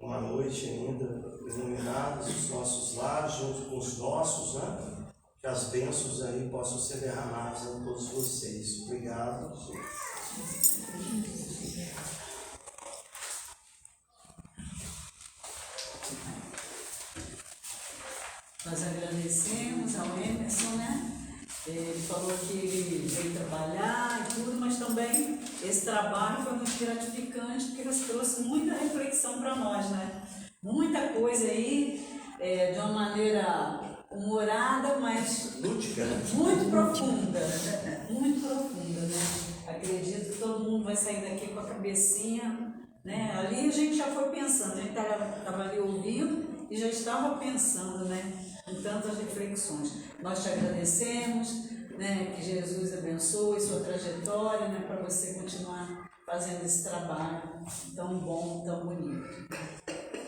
Speaker 2: uma noite ainda iluminados, os nossos lares, junto com os nossos, né, que as bênçãos aí possam ser derramadas a todos vocês. Obrigado.
Speaker 1: Nós agradecemos ao Emerson, né? Ele falou que ele veio trabalhar e tudo, mas também esse trabalho foi muito gratificante, porque ele trouxe muita reflexão para nós, né? Muita coisa aí, de uma maneira humorada, mas
Speaker 2: lúdica,
Speaker 1: muito profunda, né? Acredito que todo mundo vai sair daqui com a cabecinha, né? Ali a gente já foi pensando, a gente estava ali ouvindo e já estava pensando, né? Em tantas reflexões. Nós te agradecemos, né? Que Jesus abençoe sua trajetória, né? Para você continuar fazendo esse trabalho tão bom, tão bonito.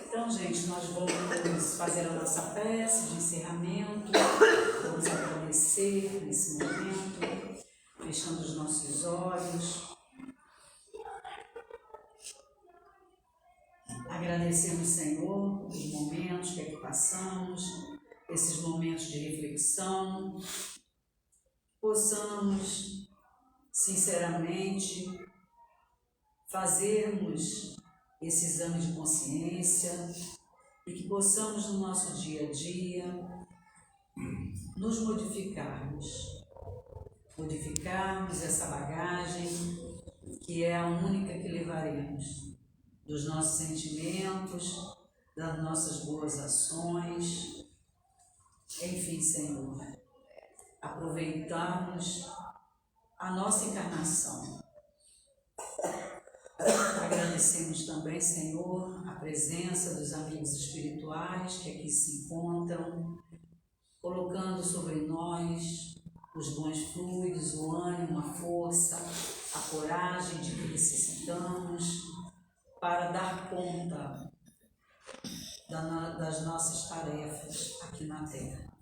Speaker 1: Então, gente, nós vamos fazer a nossa prece de encerramento, vamos agradecer nesse momento, fechando os nossos olhos. Agradecemos, Senhor, os momentos que aqui passamos, esses momentos de reflexão, possamos, sinceramente, fazermos esse exame de consciência e que possamos, no nosso dia a dia, nos modificarmos essa bagagem que é a única que levaremos dos nossos sentimentos, das nossas boas ações. Enfim, Senhor, aproveitarmos a nossa encarnação. Agradecemos também, Senhor, a presença dos amigos espirituais que aqui se encontram, colocando sobre nós os bons fluidos, o ânimo, a força, a coragem de que necessitamos para dar conta das nossas tarefas aqui na Terra.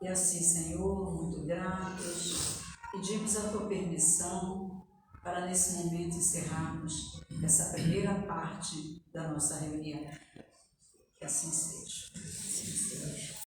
Speaker 1: E assim, Senhor, muito gratos, pedimos a Tua permissão para nesse momento encerrarmos essa primeira parte da nossa reunião. Que assim seja.